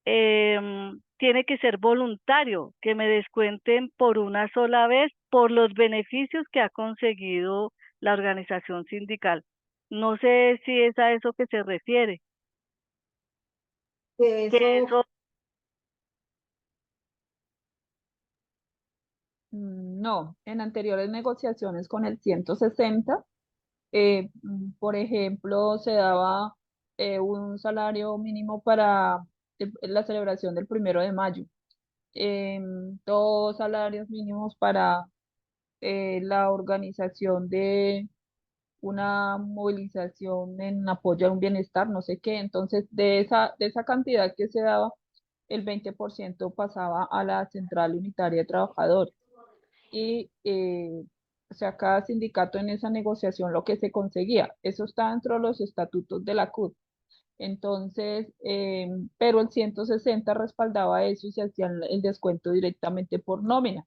tiene que ser voluntario, que me descuenten por una sola vez por los beneficios que ha conseguido la organización sindical. No sé si es a eso que se refiere. Que Que eso, eso, no, en anteriores negociaciones con el 160, por ejemplo, se daba un salario mínimo para la celebración del 1 de mayo, 2 salarios mínimos para la organización de una movilización en apoyo a un bienestar, no sé qué. Entonces, de esa cantidad que se daba, el 20% pasaba a la Central Unitaria de Trabajadores. Y, o sea, cada sindicato en esa negociación lo que se conseguía, eso está dentro de los estatutos de la CUT. Entonces, pero el 160 respaldaba eso y se hacía el descuento directamente por nómina.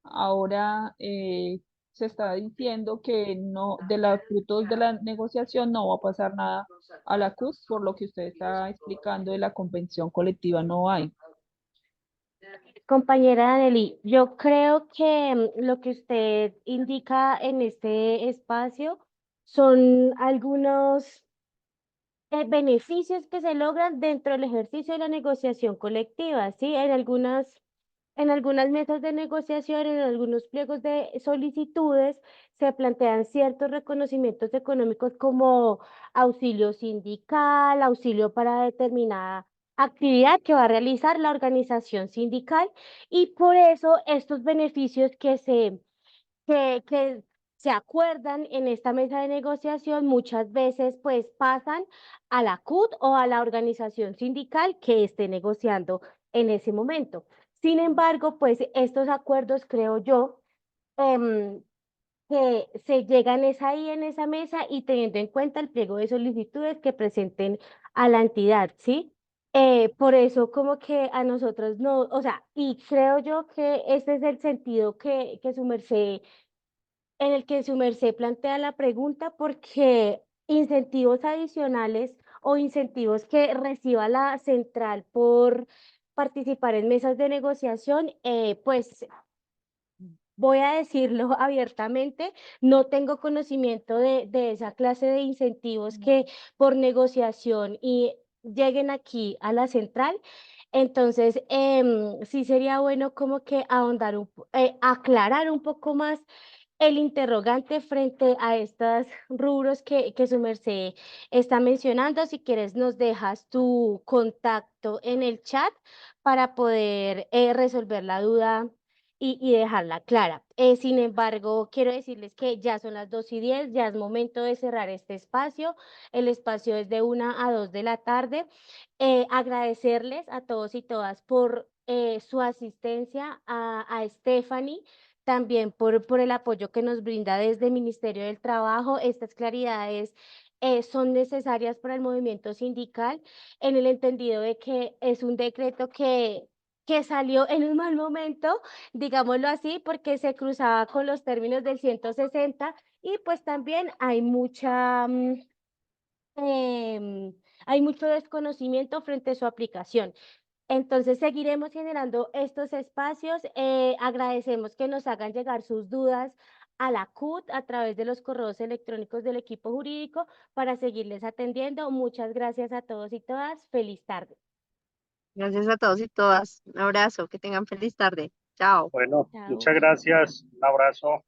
Ahora se está diciendo que no, de los frutos de la negociación no va a pasar nada a la CUT, por lo que usted está explicando de la convención colectiva no hay. Compañera Danieli, yo creo que lo que usted indica en este espacio son algunos beneficios que se logran dentro del ejercicio de la negociación colectiva, ¿sí? En algunas mesas de negociación, en algunos pliegos de solicitudes, se plantean ciertos reconocimientos económicos como auxilio sindical, auxilio para determinada actividad que va a realizar la organización sindical, y por eso estos beneficios que se acuerdan en esta mesa de negociación muchas veces pues pasan a la CUT o a la organización sindical que esté negociando en ese momento. Sin embargo, pues estos acuerdos, creo yo, em, que se llegan es ahí en esa mesa y teniendo en cuenta el pliego de solicitudes que presenten a la entidad, ¿sí? Por eso como que a nosotros no, o sea, y creo yo que este es el sentido que su merced en el que su merced plantea la pregunta, porque incentivos adicionales o incentivos que reciba la central por participar en mesas de negociación, pues voy a decirlo abiertamente, no tengo conocimiento de esa clase de incentivos que por negociación y lleguen aquí a la central. Entonces, sí sería bueno como que ahondar aclarar un poco más el interrogante frente a estos rubros que su merced está mencionando. Si quieres, nos dejas tu contacto en el chat para poder resolver la duda y dejarla clara. Sin embargo, quiero decirles que ya son las 2:10, ya es momento de cerrar este espacio. El espacio es de 1 a 2 de la tarde. Agradecerles a todos y todas por su asistencia, a Stephanie también por el apoyo que nos brinda desde el Ministerio del Trabajo. Estas claridades son necesarias para el movimiento sindical, en el entendido de que es un decreto que salió en un mal momento, digámoslo así, porque se cruzaba con los términos del 160 y pues también hay mucho desconocimiento frente a su aplicación. Entonces seguiremos generando estos espacios. Agradecemos que nos hagan llegar sus dudas a la CUT a través de los correos electrónicos del equipo jurídico para seguirles atendiendo. Muchas gracias a todos y todas. Feliz tarde. Gracias a todos y todas. Un abrazo, que tengan feliz tarde. Chao. Bueno, Chao. muchas gracias. Un abrazo.